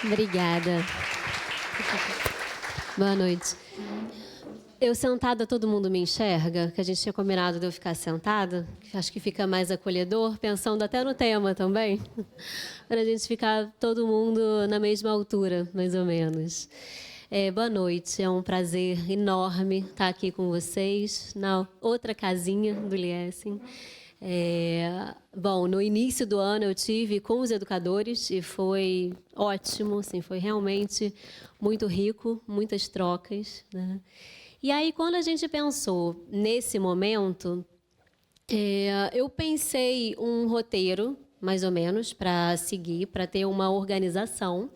Obrigada. Boa noite. Eu sentada, todo mundo me enxerga? Que a gente tinha combinado de eu ficar sentada, que acho que fica mais acolhedor, pensando até no tema também, para a gente ficar todo mundo na mesma altura, mais ou menos. Boa noite, é um prazer enorme estar aqui com vocês, na outra casinha do Liessing. Bom, no início do ano eu tive com os educadores e foi ótimo, assim, foi realmente muito rico, muitas trocas, né? E aí, quando a gente pensou nesse momento, eu pensei um roteiro, mais ou menos, para seguir, para ter uma organização,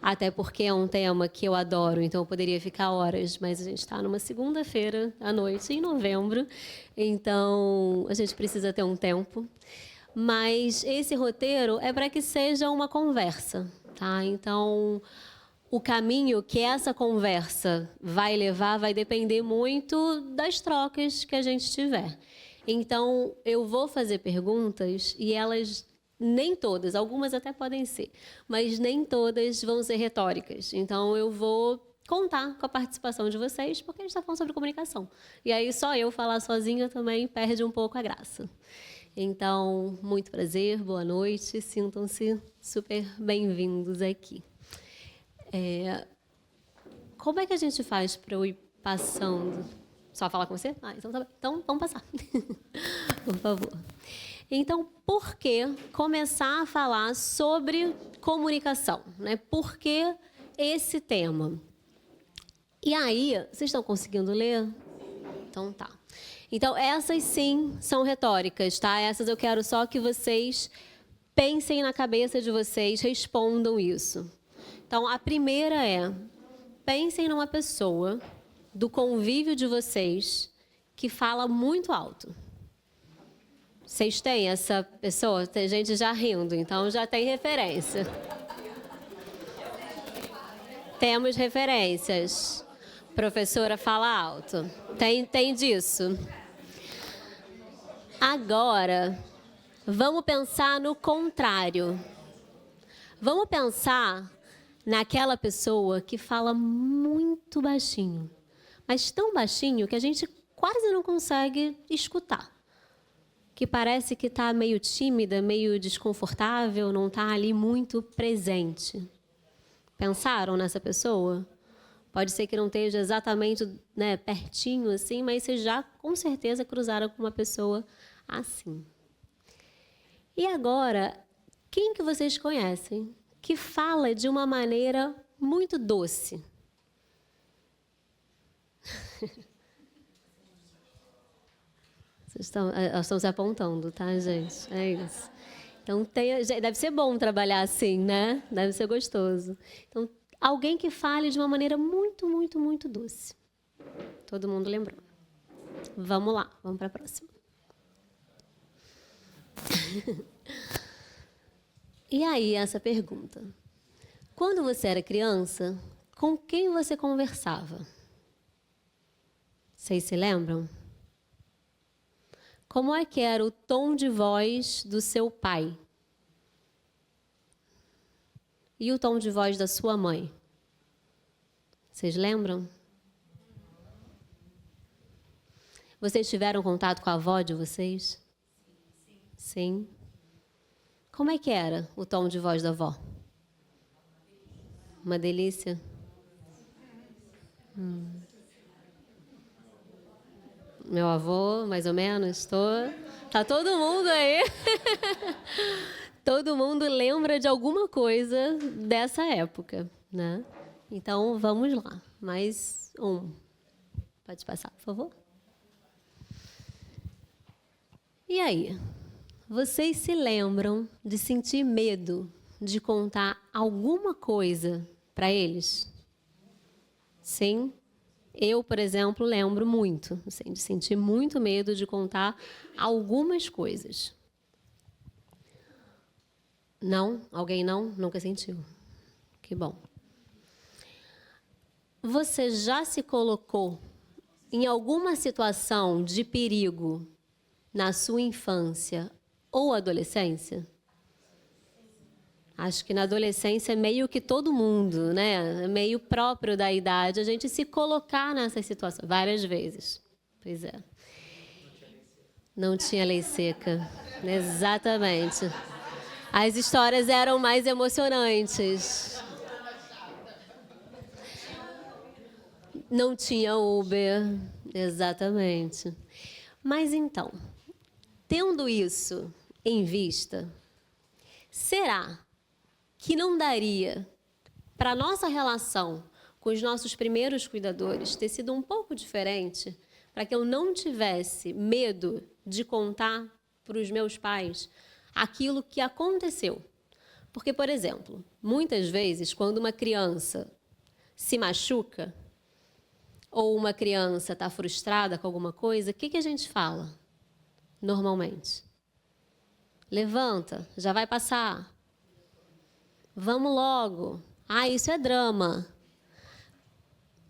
até porque é um tema que eu adoro, então eu poderia ficar horas, mas a gente está numa segunda-feira à noite, em novembro, então a gente precisa ter um tempo. Mas esse roteiro é para que seja uma conversa, tá? Então, o caminho que essa conversa vai levar vai depender muito das trocas que a gente tiver. Então, eu vou fazer perguntas e elas, nem todas, algumas até podem ser, mas nem todas vão ser retóricas. Então, eu vou contar com a participação de vocês, porque a gente está falando sobre comunicação. E aí, só eu falar sozinha também perde um pouco a graça. Então, muito prazer, boa noite, sintam-se super bem-vindos aqui. Como é que a gente faz para eu ir passando? Só falar com você? Então tá bem. Então, vamos passar. Por favor. Então, por que começar a falar sobre comunicação, né? Por que esse tema? E aí, vocês estão conseguindo ler? Então, tá. Então, essas sim são retóricas, tá? Essas eu quero só que vocês pensem na cabeça de vocês, respondam isso. Então, a primeira é: pensem numa pessoa do convívio de vocês que fala muito alto. Vocês têm essa pessoa? Tem gente já rindo, então já tem referência. Temos referências. Professora fala alto. Tem disso. Agora, vamos pensar no contrário. Vamos pensar naquela pessoa que fala muito baixinho, mas tão baixinho que a gente quase não consegue escutar, que parece que está meio tímida, meio desconfortável, não está ali muito presente. Pensaram nessa pessoa? Pode ser que não esteja exatamente, né, pertinho assim, mas vocês já com certeza cruzaram com uma pessoa assim. E agora, quem que vocês conhecem que fala de uma maneira muito doce? Elas estão se apontando, tá, gente? É isso. Então, deve ser bom trabalhar assim, né? Deve ser gostoso. Então, alguém que fale de uma maneira muito, muito, muito doce. Todo mundo lembrou. Vamos lá, vamos para a próxima. E aí, essa pergunta. Quando você era criança, com quem você conversava? Vocês se lembram? Como é que era o tom de voz do seu pai? E o tom de voz da sua mãe? Vocês lembram? Vocês tiveram contato com a avó de vocês? Sim. Como é que era o tom de voz da avó? Uma delícia? Meu avô, mais ou menos, tá todo mundo aí. Todo mundo lembra de alguma coisa dessa época, né? Então, vamos lá. Mais um. Pode passar, por favor. E aí? Vocês se lembram de sentir medo de contar alguma coisa para eles? Sim? Eu, por exemplo, lembro muito, assim, de sentir muito medo de contar algumas coisas. Não? Alguém não? Nunca sentiu? Que bom. Você já se colocou em alguma situação de perigo na sua infância ou adolescência? Acho que na adolescência é meio que todo mundo, né? É meio próprio da idade a gente se colocar nessa situação várias vezes. Pois é. Não tinha lei seca. Exatamente. As histórias eram mais emocionantes. Não tinha Uber. Exatamente. Mas então, tendo isso em vista, será que não daria para a nossa relação com os nossos primeiros cuidadores ter sido um pouco diferente, para que eu não tivesse medo de contar para os meus pais aquilo que aconteceu? Porque, por exemplo, muitas vezes, quando uma criança se machuca ou uma criança está frustrada com alguma coisa, o que a gente fala normalmente? Levanta, já vai passar. Vamos logo. Ah, isso é drama.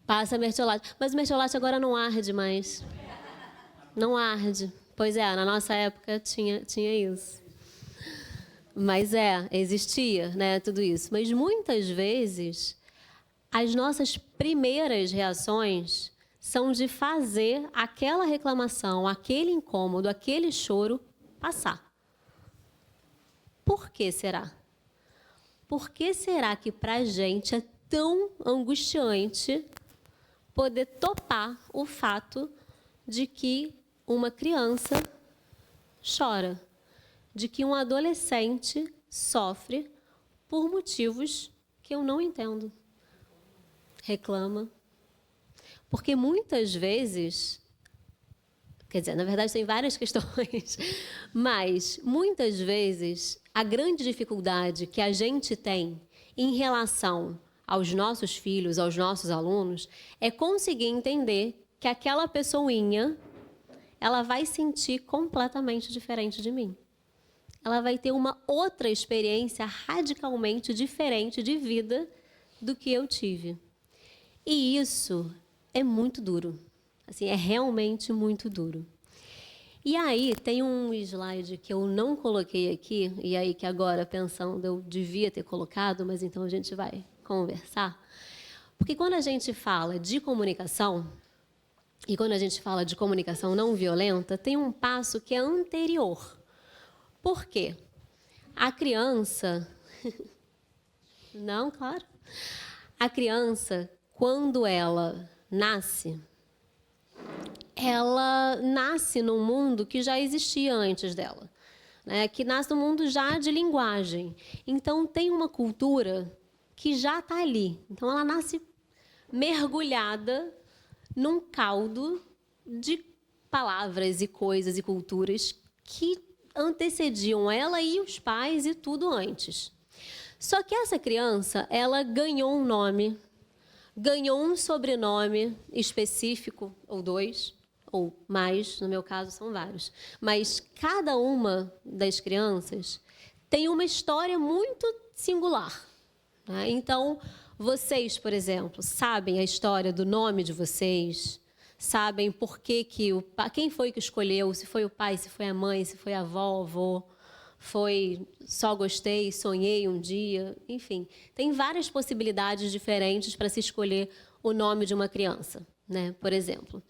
Passa mertiolate. Mas o mertiolate agora não arde mais. Não arde. Pois é, na nossa época tinha isso. Mas existia, né, tudo isso. Mas muitas vezes, as nossas primeiras reações são de fazer aquela reclamação, aquele incômodo, aquele choro passar. Por que será? Por que será que para a gente é tão angustiante poder topar o fato de que uma criança chora, de que um adolescente sofre por motivos que eu não entendo? Reclama. Porque muitas vezes, quer dizer, na verdade tem várias questões, mas muitas vezes a grande dificuldade que a gente tem em relação aos nossos filhos, aos nossos alunos, é conseguir entender que aquela pessoinha, ela vai sentir completamente diferente de mim. Ela vai ter uma outra experiência radicalmente diferente de vida do que eu tive. E isso é muito duro. Assim, é realmente muito duro. E aí, tem um slide que eu não coloquei aqui, e aí que agora, pensando, eu devia ter colocado, mas então a gente vai conversar. Porque quando a gente fala de comunicação, e quando a gente fala de comunicação não violenta, tem um passo que é anterior. Por quê? A criança... Não, claro. A criança, quando ela nasce num mundo que já existia antes dela, né? Que nasce num mundo já de linguagem. Então, tem uma cultura que já está ali. Então, ela nasce mergulhada num caldo de palavras e coisas e culturas que antecediam ela e os pais e tudo antes. Só que essa criança, ela ganhou um nome, ganhou um sobrenome específico, ou dois, ou mais, no meu caso são vários. Mas cada uma das crianças tem uma história muito singular, né? Então, vocês, por exemplo, sabem a história do nome de vocês, sabem por que quem foi que escolheu, se foi o pai, se foi a mãe, se foi a avó, o avô, foi só gostei, sonhei um dia, enfim. Tem várias possibilidades diferentes para se escolher o nome de uma criança, né? Por exemplo.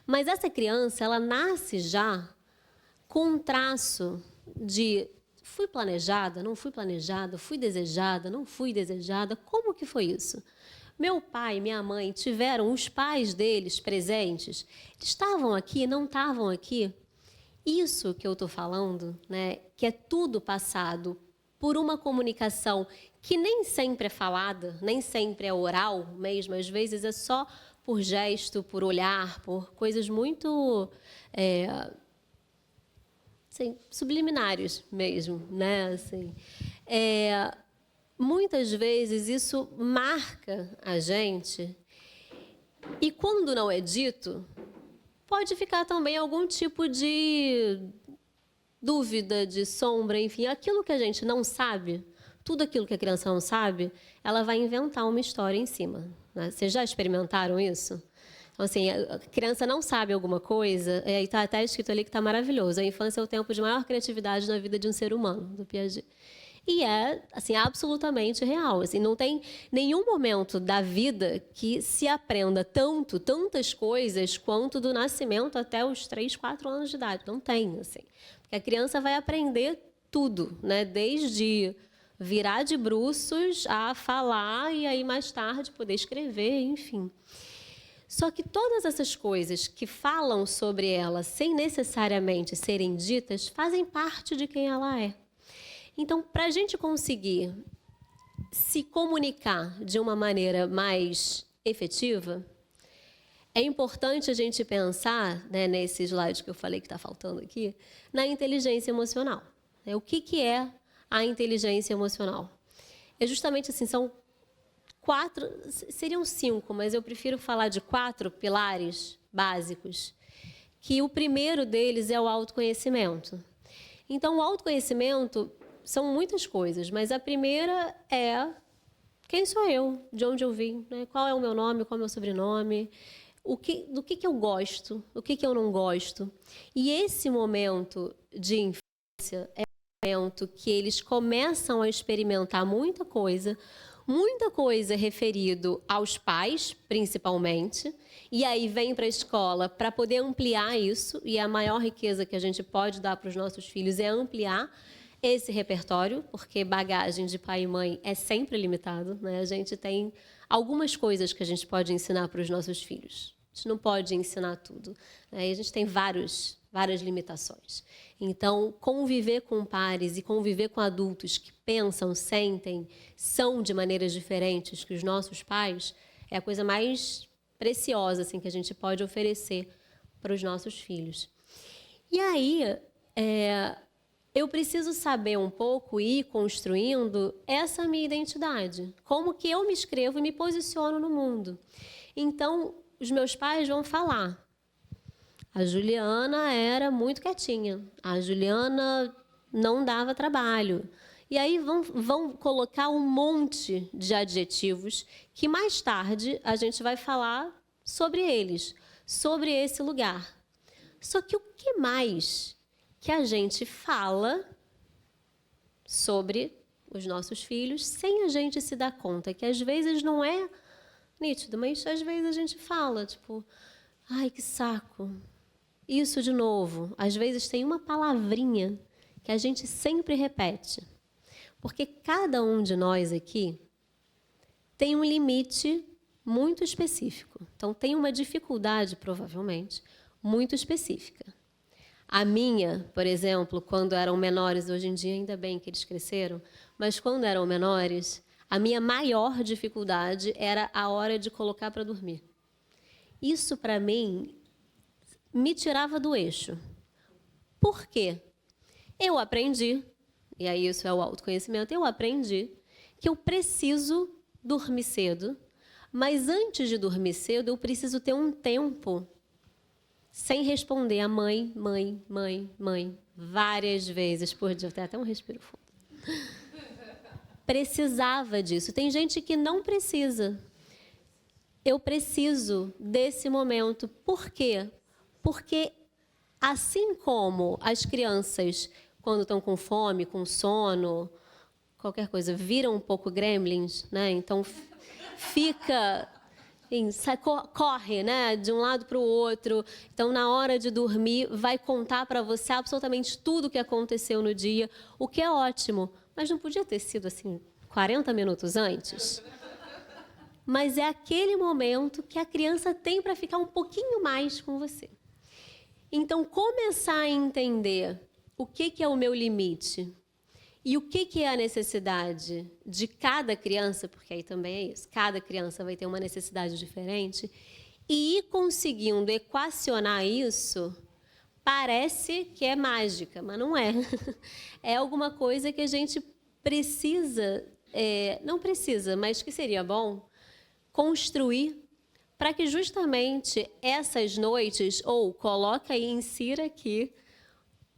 Mas essa criança, ela nasce já com um traço de fui planejada, não fui planejada, fui desejada, não fui desejada. Como que foi isso? Meu pai e minha mãe tiveram os pais deles presentes? Eles estavam aqui, não estavam aqui? Isso que eu estou falando, né, que é tudo passado por uma comunicação que nem sempre é falada, nem sempre é oral mesmo, às vezes é só por gesto, por olhar, por coisas muito assim, subliminares mesmo, né? Assim, muitas vezes isso marca a gente e quando não é dito, pode ficar também algum tipo de dúvida, de sombra, enfim, aquilo que a gente não sabe, tudo aquilo que a criança não sabe, ela vai inventar uma história em cima, né? Vocês já experimentaram isso? Então, assim, a criança não sabe alguma coisa, e aí está até escrito ali que está maravilhoso. A infância é o tempo de maior criatividade na vida de um ser humano, do Piaget. E é, assim, absolutamente real. Assim, não tem nenhum momento da vida que se aprenda tantas coisas, quanto do nascimento até os 3, 4 anos de idade. Não tem, assim. Porque a criança vai aprender tudo, né? Desde virar de bruços a falar e aí mais tarde poder escrever, enfim. Só que todas essas coisas que falam sobre ela sem necessariamente serem ditas fazem parte de quem ela é. Então, para a gente conseguir se comunicar de uma maneira mais efetiva, é importante a gente pensar, né, nesse slide que eu falei que está faltando aqui, na inteligência emocional. O que é a inteligência emocional? É justamente assim, são 4, seriam 5, mas eu prefiro falar de 4 pilares básicos, que o primeiro deles é o autoconhecimento. Então, o autoconhecimento são muitas coisas, mas a primeira é quem sou eu, de onde eu vim, né? Qual é o meu nome, qual é o meu sobrenome, do que eu gosto, o que eu não gosto. E esse momento de infância é um momento que eles começam a experimentar muita coisa referido aos pais, principalmente, e aí vem para a escola para poder ampliar isso, e a maior riqueza que a gente pode dar para os nossos filhos é ampliar esse repertório, porque bagagem de pai e mãe é sempre limitado, né? A gente tem algumas coisas que a gente pode ensinar para os nossos filhos. A gente não pode ensinar tudo, né? E a gente tem várias limitações. Então, conviver com pares e conviver com adultos que pensam, sentem, são de maneiras diferentes que os nossos pais é a coisa mais preciosa assim, que a gente pode oferecer para os nossos filhos. E aí, eu preciso saber um pouco e ir construindo essa minha identidade. Como que eu me escrevo e me posiciono no mundo. Então, os meus pais vão falar. A Juliana era muito quietinha. A Juliana não dava trabalho. E aí vão colocar um monte de adjetivos que mais tarde a gente vai falar sobre eles, sobre esse lugar. Só que o que mais que a gente fala sobre os nossos filhos sem a gente se dar conta, que às vezes não é nítido, mas às vezes a gente fala, tipo, ai, que saco, isso de novo. Às vezes tem uma palavrinha que a gente sempre repete, porque cada um de nós aqui tem um limite muito específico. Então, tem uma dificuldade, provavelmente, muito específica. A minha, por exemplo, quando eram menores, hoje em dia ainda bem que eles cresceram, mas quando eram menores, a minha maior dificuldade era a hora de colocar para dormir. Isso, para mim, me tirava do eixo. Por quê? Eu aprendi, e aí isso é o autoconhecimento, eu aprendi que eu preciso dormir cedo, mas antes de dormir cedo, eu preciso ter um tempo sem responder a mãe, várias vezes por dia. Tem até um respiro fundo. Precisava disso. Tem gente que não precisa. Eu preciso desse momento. Por quê? Porque, assim como as crianças, quando estão com fome, com sono, qualquer coisa, viram um pouco gremlins, né? Então, fica... corre, né, de um lado para o outro. Então, na hora de dormir, vai contar para você absolutamente tudo o que aconteceu no dia, o que é ótimo. Mas não podia ter sido assim 40 minutos antes? Mas é aquele momento que a criança tem para ficar um pouquinho mais com você. Então, começar a entender o que é o meu limite e o que é a necessidade de cada criança, porque aí também é isso, cada criança vai ter uma necessidade diferente, e ir conseguindo equacionar isso, parece que é mágica, mas não é. É alguma coisa que a gente precisa, não precisa, mas que seria bom construir para que justamente essas noites, ou coloca aí, insira aqui,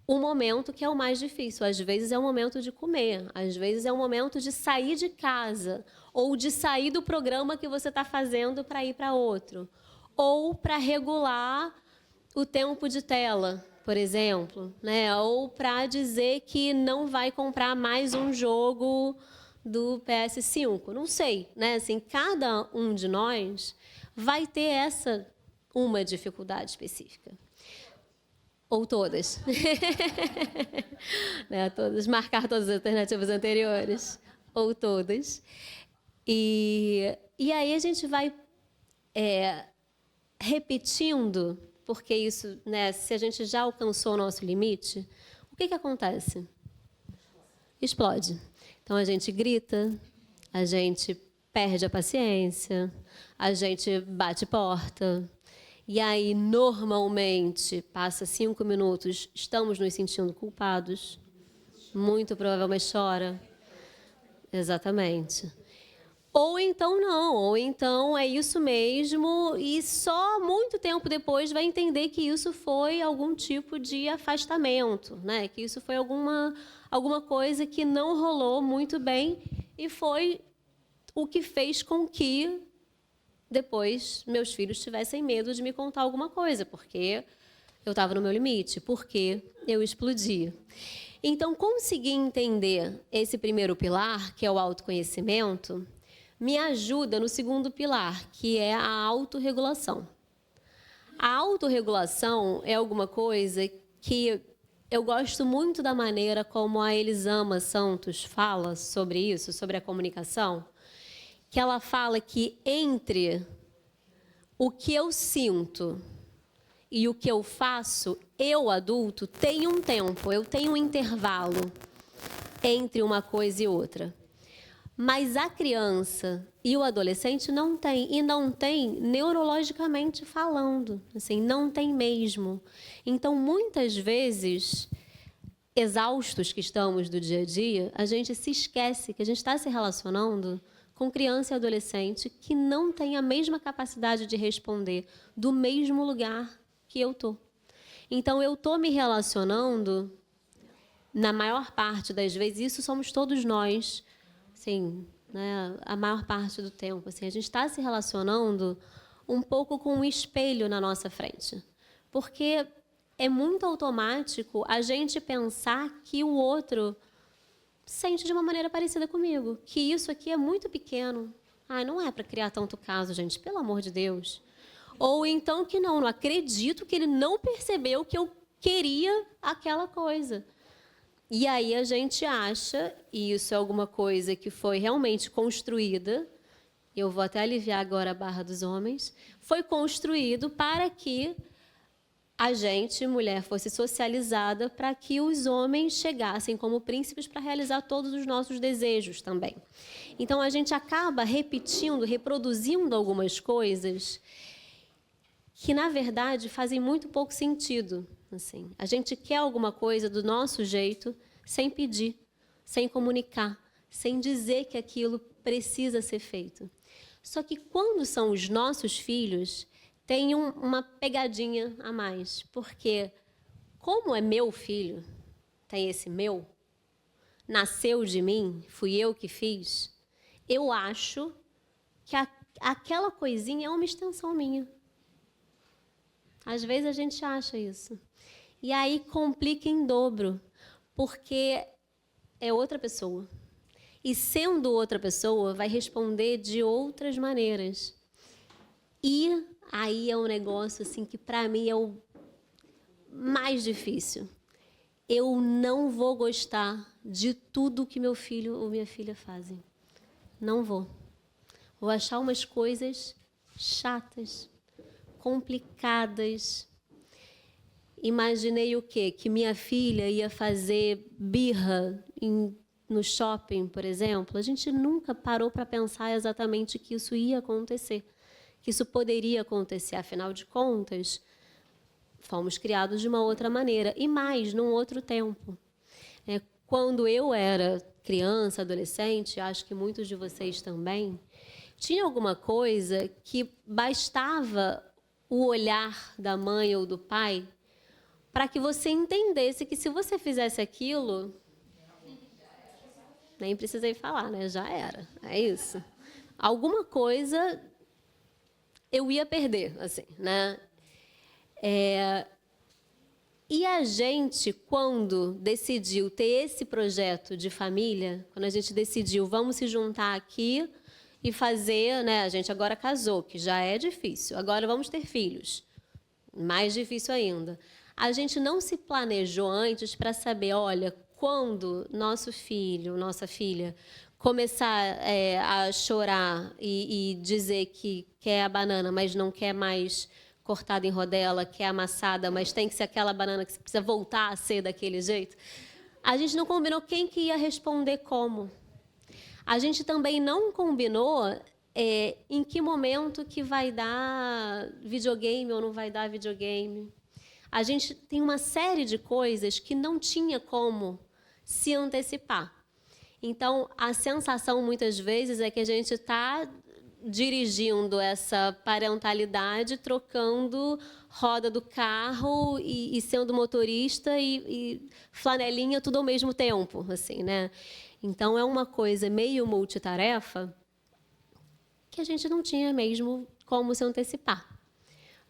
o momento que é o mais difícil. Às vezes é o momento de comer, às vezes é o momento de sair de casa, ou de sair do programa que você está fazendo para ir para outro, ou para regular o tempo de tela, por exemplo, né? Ou para dizer que não vai comprar mais um jogo do PS5. Não sei, né? Assim, cada um de nós vai ter uma dificuldade específica. Ou todas. Né? Marcar todas as alternativas anteriores. Ou todas. E aí a gente vai repetindo, porque isso, né, se a gente já alcançou o nosso limite, o que acontece? Explode. Então a gente grita, a gente perde a paciência, a gente bate porta. E aí, normalmente, passa 5 minutos, estamos nos sentindo culpados. Muito provavelmente chora. Exatamente. Ou então não, ou então é isso mesmo e só muito tempo depois vai entender que isso foi algum tipo de afastamento, né? Que isso foi alguma coisa que não rolou muito bem e foi o que fez com que depois meus filhos tivessem medo de me contar alguma coisa, porque eu estava no meu limite, porque eu explodi. Então, conseguir entender esse primeiro pilar, que é o autoconhecimento, me ajuda no segundo pilar, que é a autorregulação. A autorregulação é alguma coisa que eu gosto muito da maneira como a Elisama Santos fala sobre isso, sobre a comunicação, que ela fala que entre o que eu sinto e o que eu faço, eu, adulto, tenho um tempo, eu tenho um intervalo entre uma coisa e outra. Mas a criança e o adolescente não tem, e não tem neurologicamente falando, assim, não tem mesmo. Então, muitas vezes, exaustos que estamos do dia a dia, a gente se esquece que a gente está se relacionando com criança e adolescente que não tem a mesma capacidade de responder do mesmo lugar que eu estou. Então, eu estou me relacionando, na maior parte das vezes, isso somos todos nós, sim, né, a maior parte do tempo. Assim, a gente está se relacionando um pouco com um espelho na nossa frente. Porque é muito automático a gente pensar que o outro sente de uma maneira parecida comigo, que isso aqui é muito pequeno. Não é para criar tanto caso, gente, pelo amor de Deus. Ou então que não acredito que ele não percebeu que eu queria aquela coisa. E aí a gente acha, e isso é alguma coisa que foi realmente construída, eu vou até aliviar agora a barra dos homens, foi construído para que a gente, mulher, fosse socializada para que os homens chegassem como príncipes para realizar todos os nossos desejos também. Então, a gente acaba repetindo, reproduzindo algumas coisas que, na verdade, fazem muito pouco sentido. Assim, a gente quer alguma coisa do nosso jeito, sem pedir, sem comunicar, sem dizer que aquilo precisa ser feito. Só que quando são os nossos filhos, tem uma pegadinha a mais, porque como é meu filho, tem esse meu, nasceu de mim, fui eu que fiz, eu acho que aquela coisinha é uma extensão minha. Às vezes a gente acha isso. E aí complica em dobro, porque é outra pessoa. E sendo outra pessoa, vai responder de outras maneiras. E aí é um negócio assim que para mim é o mais difícil. Eu não vou gostar de tudo que meu filho ou minha filha fazem. Não vou. Vou achar umas coisas chatas, complicadas. Imaginei o quê? Que minha filha ia fazer birra no shopping, por exemplo. A gente nunca parou para pensar exatamente que isso ia acontecer, que isso poderia acontecer. Afinal de contas, fomos criados de uma outra maneira e mais, num outro tempo. Quando eu era criança, adolescente, acho que muitos de vocês também, tinha alguma coisa que bastava o olhar da mãe ou do pai para que você entendesse que se você fizesse aquilo, nem precisei falar, né? Já era. É isso. Alguma coisa eu ia perder, assim, né? E a gente, quando decidiu ter esse projeto de família, quando a gente decidiu, vamos se juntar aqui e fazer, né? A gente agora casou, que já é difícil. Agora vamos ter filhos, mais difícil ainda. A gente não se planejou antes para saber, olha, quando nosso filho, nossa filha, começar a chorar e dizer que quer a banana, mas não quer mais cortada em rodela, quer amassada, mas tem que ser aquela banana que precisa voltar a ser daquele jeito, a gente não combinou quem que ia responder como. A gente também não combinou em que momento que vai dar videogame ou não vai dar videogame. A gente tem uma série de coisas que não tinha como se antecipar. Então, a sensação, muitas vezes, é que a gente está dirigindo essa parentalidade, trocando roda do carro e sendo motorista e flanelinha tudo ao mesmo tempo, assim, né? Então, é uma coisa meio multitarefa que a gente não tinha mesmo como se antecipar.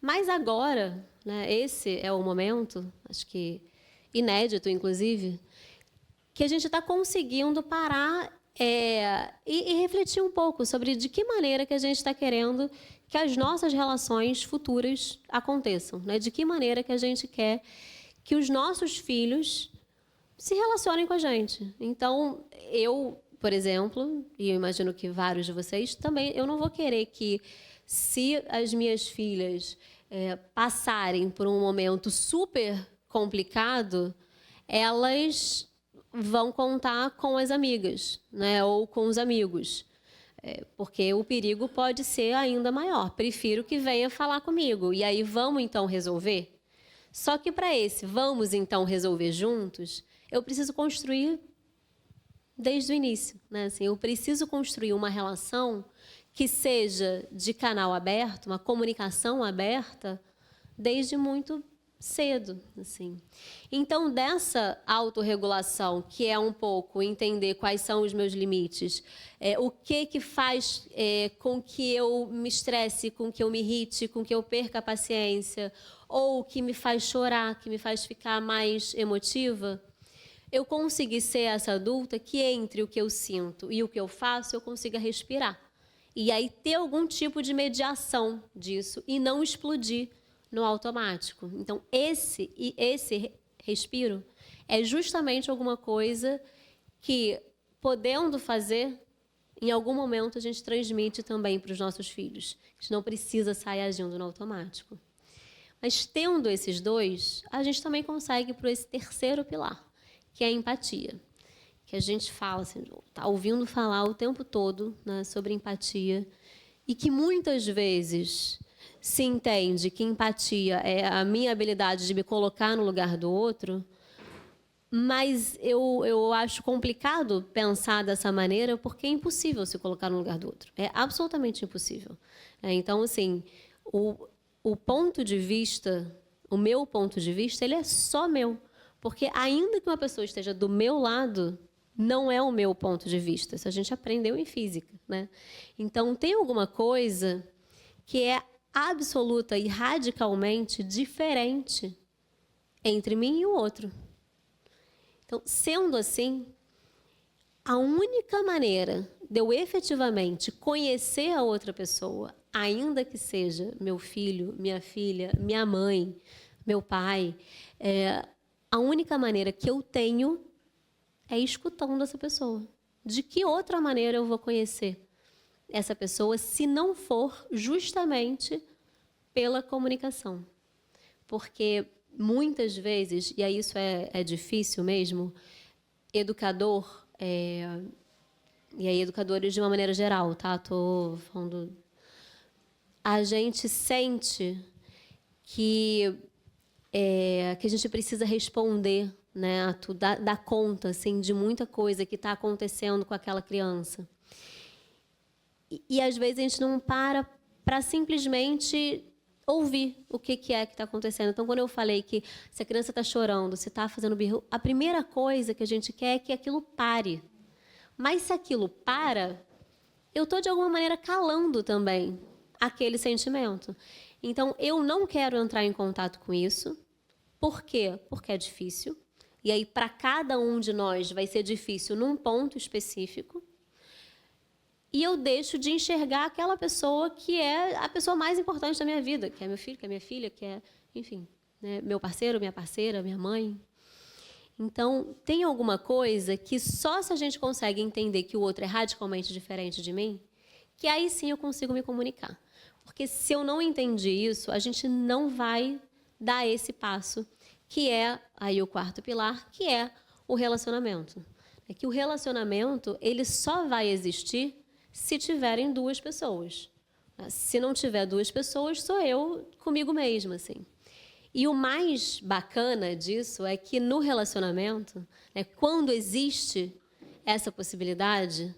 Mas agora, né, esse é o momento, acho que inédito, inclusive, que a gente está conseguindo parar e refletir um pouco sobre de que maneira que a gente está querendo que as nossas relações futuras aconteçam, né? De que maneira que a gente quer que os nossos filhos se relacionem com a gente. Então, eu, por exemplo, e eu imagino que vários de vocês também, eu não vou querer que, se as minhas filhas passarem por um momento super complicado, elas vão contar com as amigas, né, ou com os amigos, porque o perigo pode ser ainda maior. Prefiro que venha falar comigo, e aí vamos então resolver? Só que para esse vamos então resolver juntos, eu preciso construir desde o início, né? Assim, eu preciso construir uma relação que seja de canal aberto, uma comunicação aberta, desde muito cedo, assim. Então, dessa autorregulação, que é um pouco entender quais são os meus limites, o que faz com que eu me estresse, com que eu me irrite, com que eu perca a paciência, ou que me faz chorar, que me faz ficar mais emotiva, eu consegui ser essa adulta que entre o que eu sinto e o que eu faço, eu consiga respirar. E aí ter algum tipo de mediação disso e não explodir no automático. Então, esse respiro é justamente alguma coisa que, podendo fazer, em algum momento a gente transmite também para os nossos filhos. A gente não precisa sair agindo no automático. Mas, tendo esses dois, a gente também consegue para esse terceiro pilar, que é a empatia. Que a gente fala, assim, está ouvindo falar o tempo todo, né, sobre empatia, e que muitas vezes se entende que empatia é a minha habilidade de me colocar no lugar do outro, mas eu acho complicado pensar dessa maneira, porque é impossível se colocar no lugar do outro. É absolutamente impossível. Então, assim, o ponto de vista, o meu ponto de vista, ele é só meu. Porque ainda que uma pessoa esteja do meu lado, não é o meu ponto de vista. Isso a gente aprendeu em física, né? Então, tem alguma coisa que é absoluta e radicalmente diferente entre mim e o outro. Então, sendo assim, a única maneira de eu efetivamente conhecer a outra pessoa, ainda que seja meu filho, minha filha, minha mãe, meu pai, a única maneira que eu tenho é escutando essa pessoa. De que outra maneira eu vou conhecer essa pessoa se não for justamente pela comunicação? Porque muitas vezes, e aí isso é difícil mesmo, educador, e aí educadores de uma maneira geral, tá? Tô falando, a gente sente que a gente precisa responder, né, dar conta, assim, de muita coisa que está acontecendo com aquela criança. E às vezes a gente não para simplesmente ouvir o que é que está acontecendo. Então, quando eu falei que se a criança está chorando, se está fazendo birro, a primeira coisa que a gente quer é que aquilo pare. Mas se aquilo para, eu estou, de alguma maneira, calando também aquele sentimento. Então, eu não quero entrar em contato com isso, Por quê? Porque é difícil. E aí, para cada um de nós, vai ser difícil num ponto específico. E eu deixo de enxergar aquela pessoa que é a pessoa mais importante da minha vida, que é meu filho, que é minha filha, que é, enfim, né, meu parceiro, minha parceira, minha mãe. Então, tem alguma coisa que só se a gente consegue entender que o outro é radicalmente diferente de mim, que aí sim eu consigo me comunicar. Porque se eu não entendi isso, a gente não vai dar esse passo, que é aí o quarto pilar, que é o relacionamento. É que o relacionamento, ele só vai existir se tiverem duas pessoas. Se não tiver duas pessoas, sou eu comigo mesma, assim. E o mais bacana disso é que no relacionamento, né, quando existe essa possibilidade,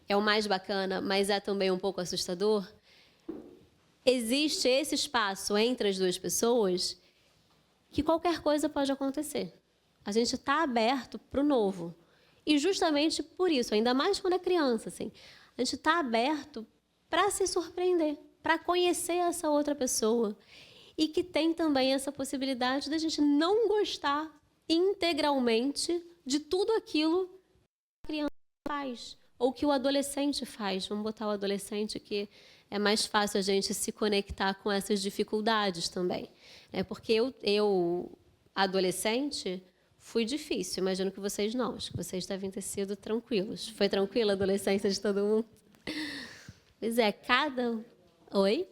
é o mais bacana, mas é também um pouco assustador, existe esse espaço entre as duas pessoas que qualquer coisa pode acontecer. A gente está aberto para o novo. E justamente por isso, ainda mais quando é criança, assim, a gente está aberto para se surpreender, para conhecer essa outra pessoa. E que tem também essa possibilidade da gente não gostar integralmente de tudo aquilo que a criança faz, ou que o adolescente faz. Vamos botar o adolescente, que é mais fácil a gente se conectar com essas dificuldades também. Porque eu, adolescente, fui difícil. Imagino que vocês não. Acho que vocês devem ter sido tranquilos. Foi tranquila a adolescência de todo mundo? Pois é, cada... Oi?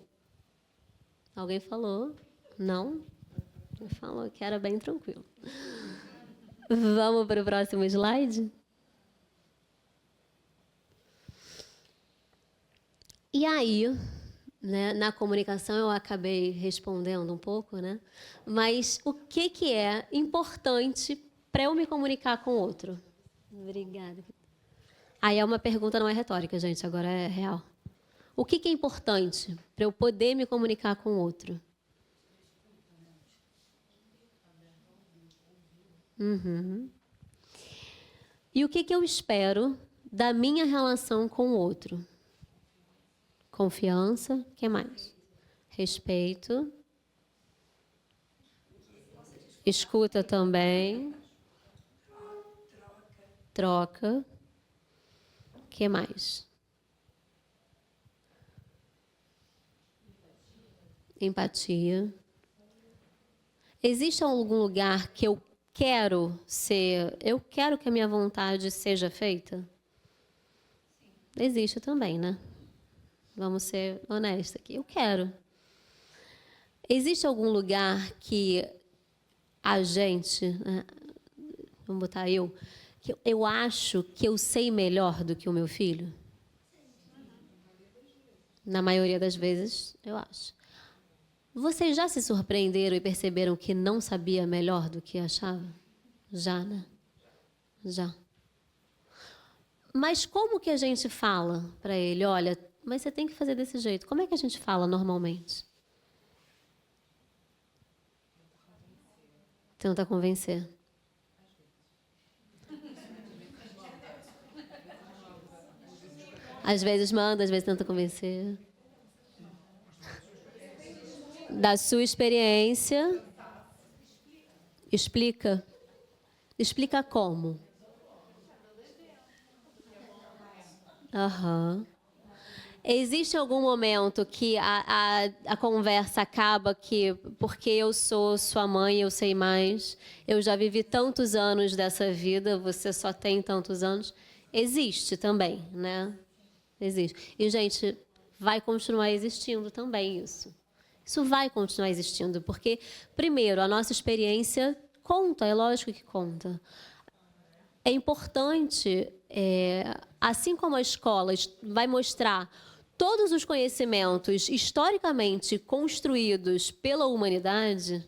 Alguém falou? Não? Falou que era bem tranquilo. Vamos para o próximo slide? E aí, né, na comunicação eu acabei respondendo um pouco, né? Mas o que é importante para eu me comunicar com o outro? Obrigada. Aí é uma pergunta, não é retórica, gente, agora é real. O que é importante para eu poder me comunicar com o outro? Uhum. E o que eu espero da minha relação com o outro? Confiança, o que mais? Respeito. Escuta também. Troca. O que mais? Empatia. Existe algum lugar que eu quero que a minha vontade seja feita? Existe também, né? Vamos ser honestos aqui. Eu quero. Existe algum lugar que a gente, né, vamos botar que eu acho que eu sei melhor do que o meu filho? Na maioria das vezes, eu acho. Vocês já se surpreenderam e perceberam que não sabia melhor do que achava? Já, né? Já. Mas como que a gente fala para ele? Olha, mas você tem que fazer desse jeito. Como é que a gente fala normalmente? Tenta convencer. Às vezes manda, às vezes tenta convencer. Da sua experiência, explica. Explica como. Aham. Existe algum momento que a conversa acaba que, porque eu sou sua mãe, eu sei mais, eu já vivi tantos anos dessa vida, você só tem tantos anos? Existe também, né? Existe. E, gente, vai continuar existindo também isso. Isso vai continuar existindo, porque, primeiro, a nossa experiência conta, é lógico que conta. É importante, assim como a escola vai mostrar todos os conhecimentos historicamente construídos pela humanidade,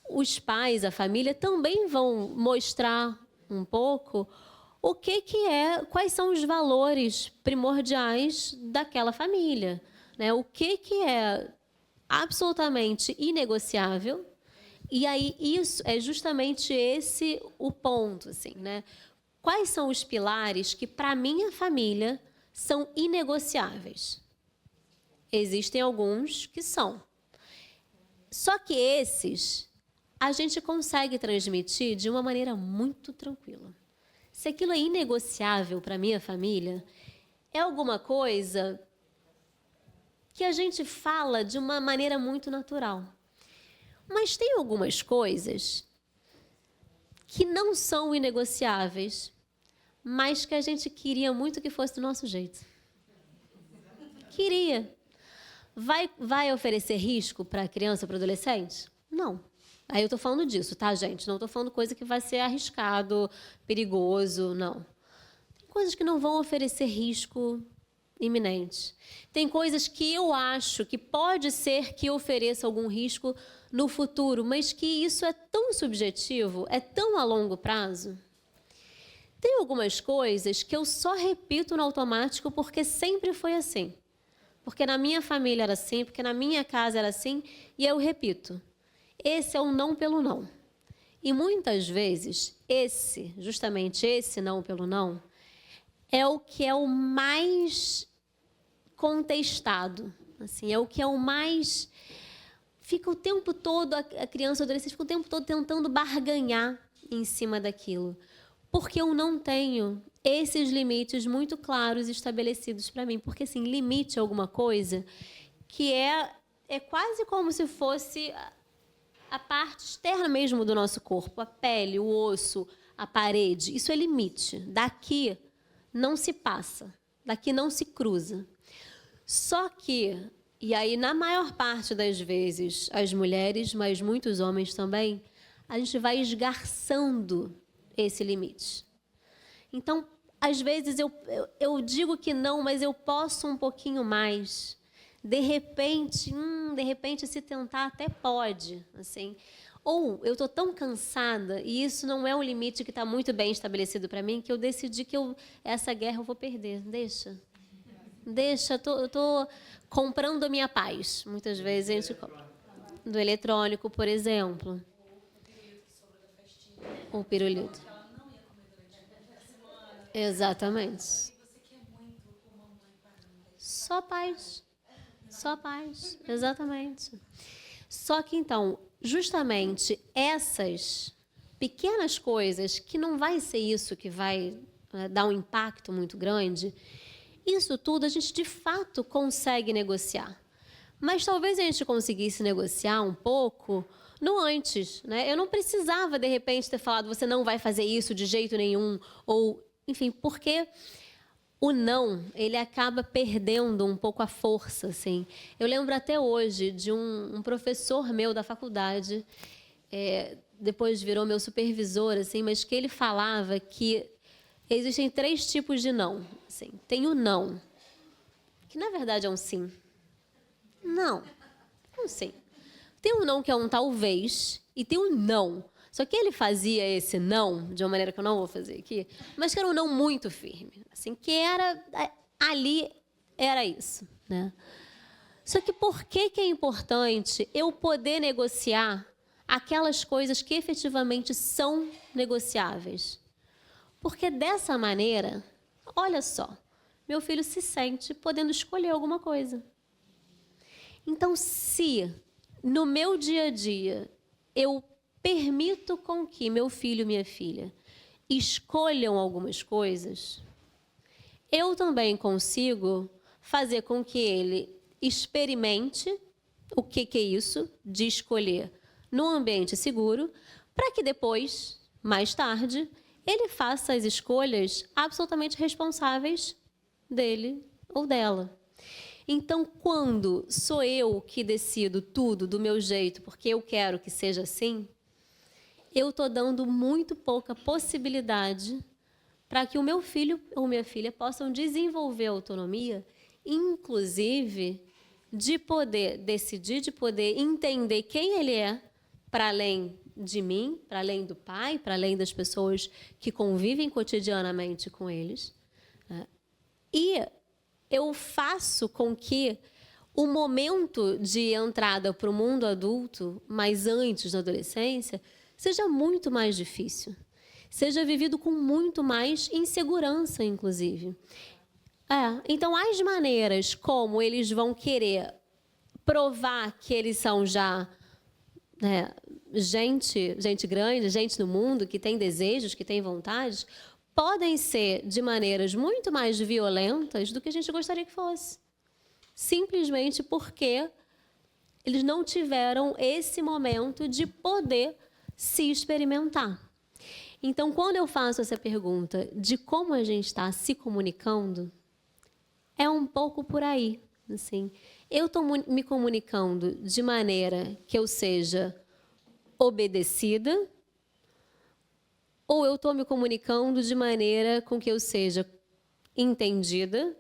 os pais, a família, também vão mostrar um pouco quais são os valores primordiais daquela família, né? O que é absolutamente inegociável. E aí isso é justamente esse o ponto, assim, né? Quais são os pilares que para minha família são inegociáveis? Existem alguns que são. Só que esses a gente consegue transmitir de uma maneira muito tranquila. Se aquilo é inegociável para a minha família, é alguma coisa que a gente fala de uma maneira muito natural. Mas tem algumas coisas que não são inegociáveis, mas que a gente queria muito que fosse do nosso jeito. Queria. Vai oferecer risco para a criança, para o adolescente? Não. Aí eu estou falando disso, tá, gente? Não estou falando coisa que vai ser arriscado, perigoso, não. Tem coisas que não vão oferecer risco iminente. Tem coisas que eu acho que pode ser que ofereça algum risco no futuro, mas que isso é tão subjetivo, é tão a longo prazo. Tem algumas coisas que eu só repito no automático porque sempre foi assim. Porque na minha família era assim, porque na minha casa era assim, e eu repito. Esse é o não pelo não. E muitas vezes, justamente esse não pelo não, é o que é o mais contestado. Assim, é o que é o mais... Fica o tempo todo, a criança, o adolescente, fica o tempo todo tentando barganhar em cima daquilo. Porque eu não tenho esses limites muito claros estabelecidos para mim. Porque, assim, limite é alguma coisa que é quase como se fosse a parte externa mesmo do nosso corpo. A pele, o osso, a parede. Isso é limite. Daqui não se passa. Daqui não se cruza. Só que, e aí na maior parte das vezes, as mulheres, mas muitos homens também, a gente vai esgarçando esse limite. Então, às vezes eu digo que não, mas eu posso um pouquinho mais. De repente, se tentar até pode, assim. Ou eu estou tão cansada e isso não é um limite que está muito bem estabelecido para mim que eu decidi que essa guerra eu vou perder. Deixa, eu estou comprando a minha paz. Muitas vezes a gente compra. Do eletrônico, por exemplo. O pirulito. Exatamente. Só paz. Só paz. Exatamente. Só que, então, justamente essas pequenas coisas, que não vai ser isso que vai dar um impacto muito grande, isso tudo a gente, de fato, consegue negociar. Mas talvez a gente conseguisse negociar um pouco no antes, né? Eu não precisava, de repente, ter falado você não vai fazer isso de jeito nenhum, ou, enfim, porque o não, ele acaba perdendo um pouco a força, assim. Eu lembro até hoje de um professor meu da faculdade, depois virou meu supervisor, assim, mas que ele falava que existem 3 tipos de não. Assim, tem o não, que na verdade é um sim. Não, é um sim. Tem um não que é um talvez e tem um não. Só que ele fazia esse não, de uma maneira que eu não vou fazer aqui, mas que era um não muito firme. Assim, que ali era isso, né? Só que por que é importante eu poder negociar aquelas coisas que efetivamente são negociáveis? Porque dessa maneira, olha só, meu filho se sente podendo escolher alguma coisa. Então, se no meu dia a dia eu permito com que meu filho e minha filha escolham algumas coisas, eu também consigo fazer com que ele experimente o que é isso de escolher num ambiente seguro, para que depois, mais tarde, ele faça as escolhas absolutamente responsáveis dele ou dela. Então, quando sou eu que decido tudo do meu jeito, porque eu quero que seja assim, eu estou dando muito pouca possibilidade para que o meu filho ou minha filha possam desenvolver autonomia, inclusive de poder decidir, de poder entender quem ele é, para além de mim, para além do pai, para além das pessoas que convivem cotidianamente com eles. E eu faço com que o momento de entrada para o mundo adulto, mas antes da adolescência, seja muito mais difícil. Seja vivido com muito mais insegurança, inclusive. Então, as maneiras como eles vão querer provar que eles são já né, gente grande, gente no mundo que tem desejos, que tem vontades, podem ser de maneiras muito mais violentas do que a gente gostaria que fosse. Simplesmente porque eles não tiveram esse momento de poder se experimentar. Então, quando eu faço essa pergunta de como a gente está se comunicando, é um pouco por aí. Assim, eu estou me comunicando de maneira que eu seja obedecida, ou eu estou me comunicando de maneira com que eu seja entendida,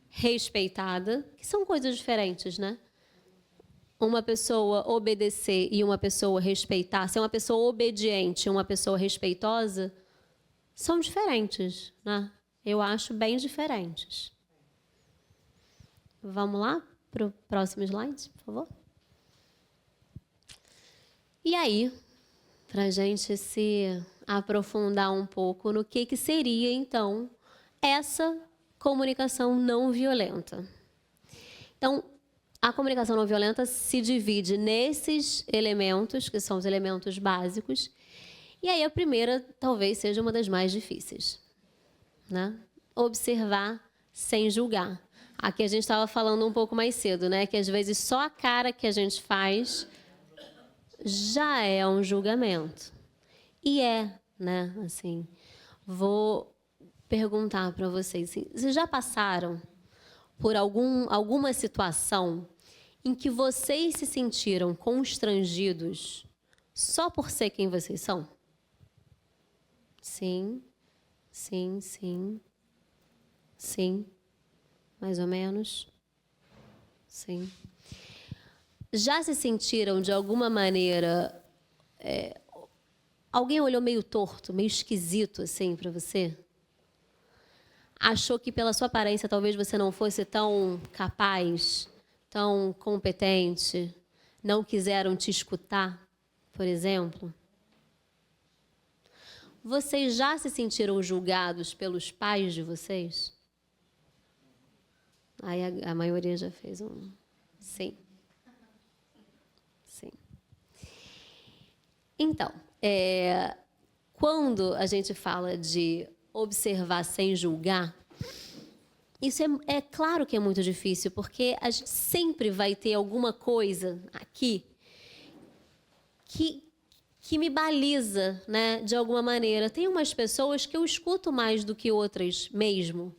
respeitada, que são coisas diferentes, né? Uma pessoa obedecer e uma pessoa respeitar, ser uma pessoa obediente e uma pessoa respeitosa, são diferentes, né? Eu acho bem diferentes. Vamos lá para o próximo slide, por favor. E aí, para a gente se aprofundar um pouco no que seria, então, essa comunicação não violenta. Então, a comunicação não violenta se divide nesses elementos, que são os elementos básicos, e aí a primeira talvez seja uma das mais difíceis, né? Observar sem julgar. Aqui a gente estava falando um pouco mais cedo, né? Que às vezes só a cara que a gente faz já é um julgamento. E né? Assim, vou perguntar para vocês, assim, vocês já passaram por alguma situação em que vocês se sentiram constrangidos só por ser quem vocês são? Sim, sim, sim. Sim, mais ou menos. Sim. Já se sentiram, de alguma maneira, alguém olhou meio torto, meio esquisito, assim, para você? Achou que pela sua aparência talvez você não fosse tão capaz, tão competente, não quiseram te escutar, por exemplo? Vocês já se sentiram julgados pelos pais de vocês? Aí a maioria já fez um sim. Sim. Então, quando a gente fala de observar sem julgar, isso é claro que é muito difícil, porque a gente sempre vai ter alguma coisa aqui que me baliza, né, de alguma maneira. Tem umas pessoas que eu escuto mais do que outras mesmo,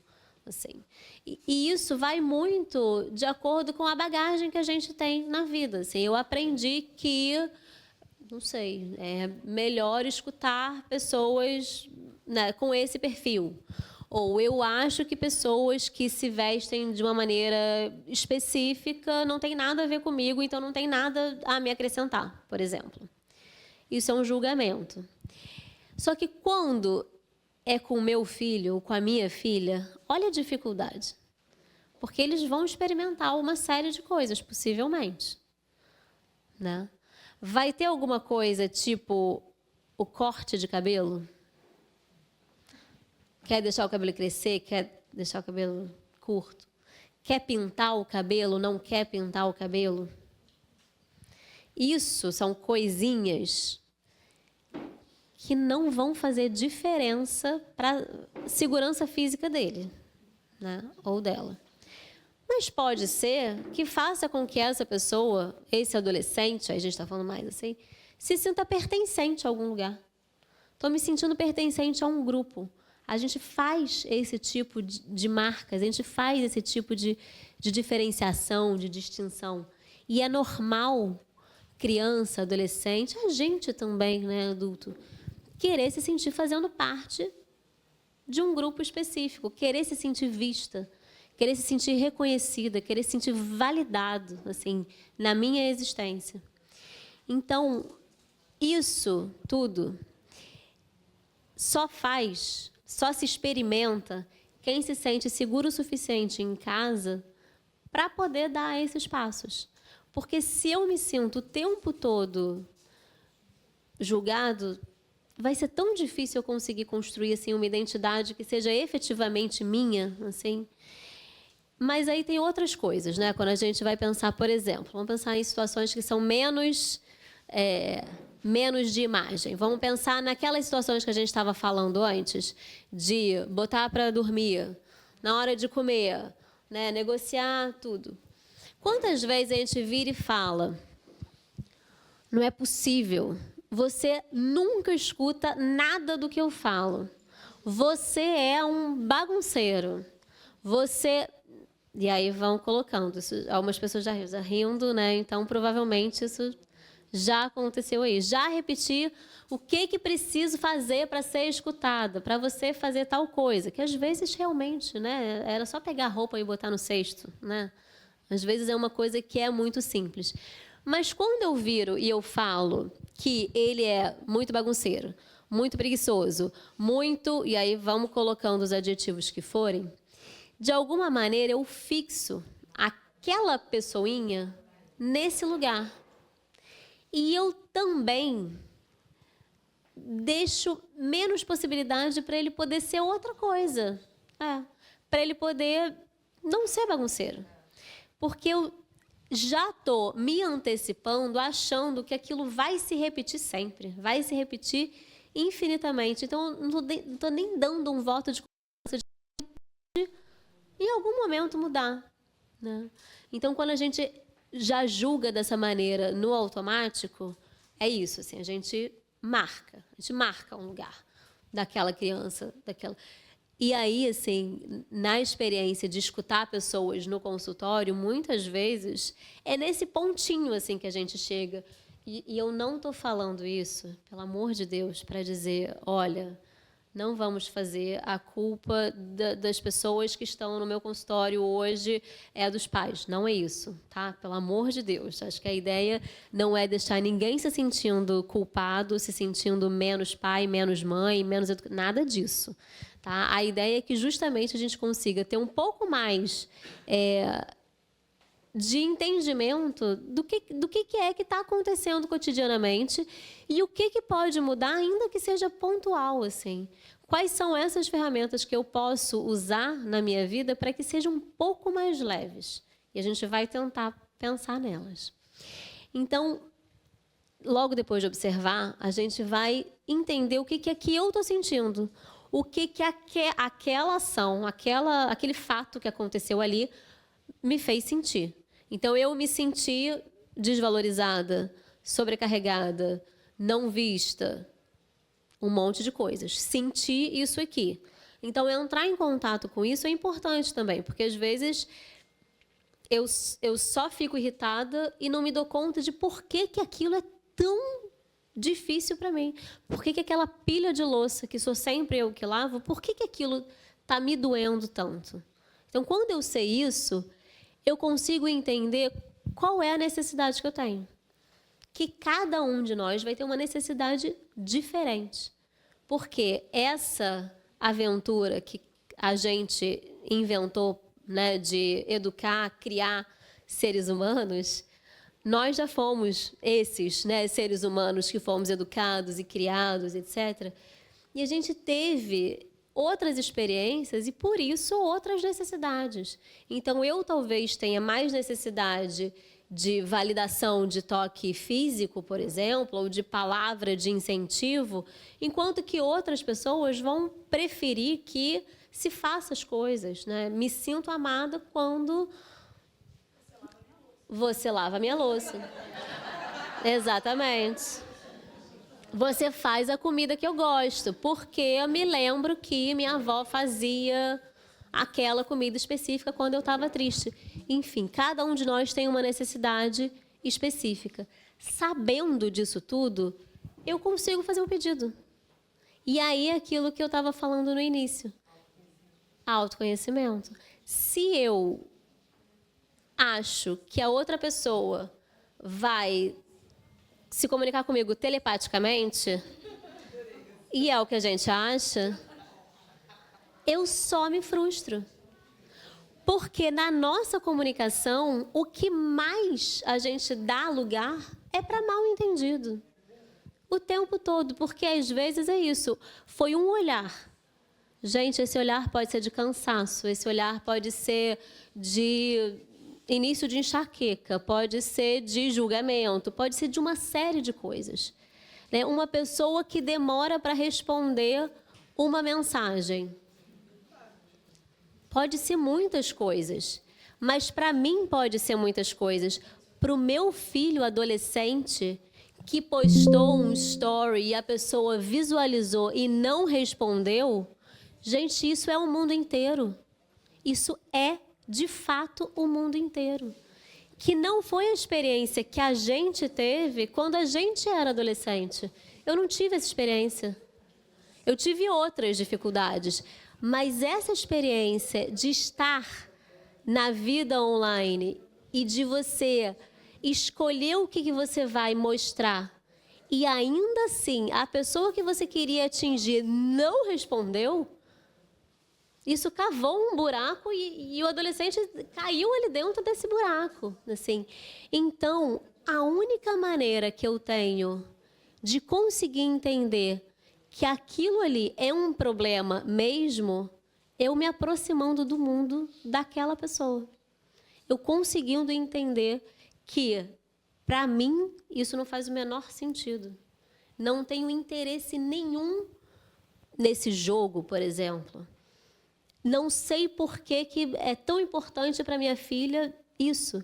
assim. E isso vai muito de acordo com a bagagem que a gente tem na vida. Assim, eu aprendi que, não sei, é melhor escutar pessoas, né, com esse perfil. Ou eu acho que pessoas que se vestem de uma maneira específica não tem nada a ver comigo, então não tem nada a me acrescentar, por exemplo. Isso é um julgamento. Só que quando é com o meu filho ou com a minha filha, olha a dificuldade. Porque eles vão experimentar uma série de coisas, possivelmente, né? Vai ter alguma coisa tipo o corte de cabelo? Quer deixar o cabelo crescer? Quer deixar o cabelo curto? Quer pintar o cabelo? Não quer pintar o cabelo? Isso são coisinhas que não vão fazer diferença para a segurança física dele, né? Ou dela. Mas pode ser que faça com que essa pessoa, esse adolescente, aí a gente está falando mais assim, se sinta pertencente a algum lugar. Estou me sentindo pertencente a um grupo. A gente faz esse tipo de marcas, a gente faz esse tipo de diferenciação, de distinção. E é normal, criança, adolescente, a gente também, né, adulto, querer se sentir fazendo parte de um grupo específico, querer se sentir vista, querer se sentir reconhecida, querer se sentir validado, assim, na minha existência. Então, isso tudo só se experimenta quem se sente seguro o suficiente em casa para poder dar esses passos. Porque se eu me sinto o tempo todo julgado, vai ser tão difícil eu conseguir construir assim uma identidade que seja efetivamente minha, assim. Mas aí tem outras coisas, né? Quando a gente vai pensar, por exemplo, vamos pensar em situações que são menos menos de imagem. Vamos pensar naquelas situações que a gente estava falando antes, de botar para dormir, na hora de comer, né, negociar tudo. Quantas vezes a gente vira e fala, não é possível, você nunca escuta nada do que eu falo. Você é um bagunceiro. Você... E aí vão colocando. Isso, algumas pessoas já rindo, né? Então, provavelmente, isso já aconteceu aí. Já repeti o que preciso fazer para ser escutada, para você fazer tal coisa. Que, às vezes, realmente, né? Era só pegar a roupa e botar no cesto, né? Às vezes, é uma coisa que é muito simples. Mas, quando eu viro e eu falo que ele é muito bagunceiro, muito preguiçoso, muito... E aí, vamos colocando os adjetivos que forem. De alguma maneira, eu fixo aquela pessoinha nesse lugar. E eu também deixo menos possibilidade para ele poder ser outra coisa. Para ele poder não ser bagunceiro. Porque eu já estou me antecipando, achando que aquilo vai se repetir sempre. Vai se repetir infinitamente. Então, não estou nem dando um voto de confiança de em algum momento mudar, né? Então, quando a gente já julga dessa maneira no automático, é isso, assim, a gente marca um lugar daquela criança, daquela... E aí, assim, na experiência de escutar pessoas no consultório, muitas vezes é nesse pontinho, assim, que a gente chega. E eu não estou falando isso, pelo amor de Deus, para dizer, olha... Não vamos fazer a culpa das pessoas que estão no meu consultório hoje é dos pais. Não é isso, tá? Pelo amor de Deus. Acho que a ideia não é deixar ninguém se sentindo culpado, se sentindo menos pai, menos mãe, menos nada disso, tá? A ideia é que justamente a gente consiga ter um pouco mais de entendimento do que é que está acontecendo cotidianamente e o que pode mudar, ainda que seja pontual, assim. Quais são essas ferramentas que eu posso usar na minha vida para que sejam um pouco mais leves? E a gente vai tentar pensar nelas. Então, logo depois de observar, a gente vai entender o que é que eu estou sentindo, o que aquela ação, aquele fato que aconteceu ali me fez sentir. Então, eu me senti desvalorizada, sobrecarregada, não vista, um monte de coisas. Senti isso aqui. Então, entrar em contato com isso é importante também, porque, às vezes, eu só fico irritada e não me dou conta de por que aquilo é tão difícil para mim. Por que aquela pilha de louça, que sou sempre eu que lavo, por que aquilo está me doendo tanto? Então, quando eu sei isso... eu consigo entender qual é a necessidade que eu tenho. Que cada um de nós vai ter uma necessidade diferente. Porque essa aventura que a gente inventou, né, de educar, criar seres humanos, nós já fomos esses, né, seres humanos que fomos educados e criados, etc. E a gente teve outras experiências e, por isso, outras necessidades. Então, eu talvez tenha mais necessidade de validação de toque físico, por exemplo, ou de palavra de incentivo, enquanto que outras pessoas vão preferir que se faça as coisas, né? Me sinto amada quando você lava a minha louça. Exatamente. Você faz a comida que eu gosto, porque eu me lembro que minha avó fazia aquela comida específica quando eu estava triste. Enfim, cada um de nós tem uma necessidade específica. Sabendo disso tudo, eu consigo fazer um pedido. E aí é aquilo que eu estava falando no início. Autoconhecimento. Se eu acho que a outra pessoa vai se comunicar comigo telepaticamente, e é o que a gente acha, eu só me frustro. Porque na nossa comunicação, o que mais a gente dá lugar é para mal entendido. O tempo todo, porque às vezes é isso. Foi um olhar. Gente, esse olhar pode ser de cansaço, esse olhar pode ser de início de enxaqueca, pode ser de julgamento, pode ser de uma série de coisas. Né? Uma pessoa que demora para responder uma mensagem. Pode ser muitas coisas, mas para mim pode ser muitas coisas. Para o meu filho adolescente que postou um story e a pessoa visualizou e não respondeu, gente, isso é o mundo inteiro. Isso é, de fato, o mundo inteiro. Que não foi a experiência que a gente teve quando a gente era adolescente. Eu não tive essa experiência. Eu tive outras dificuldades. Mas essa experiência de estar na vida online e de você escolher o que você vai mostrar e ainda assim a pessoa que você queria atingir não respondeu, isso cavou um buraco e o adolescente caiu ali dentro desse buraco. Assim. Então, a única maneira que eu tenho de conseguir entender que aquilo ali é um problema mesmo, eu me aproximando do mundo daquela pessoa. Eu conseguindo entender que, para mim, isso não faz o menor sentido. Não tenho interesse nenhum nesse jogo, por exemplo. Não sei por que é tão importante para minha filha isso,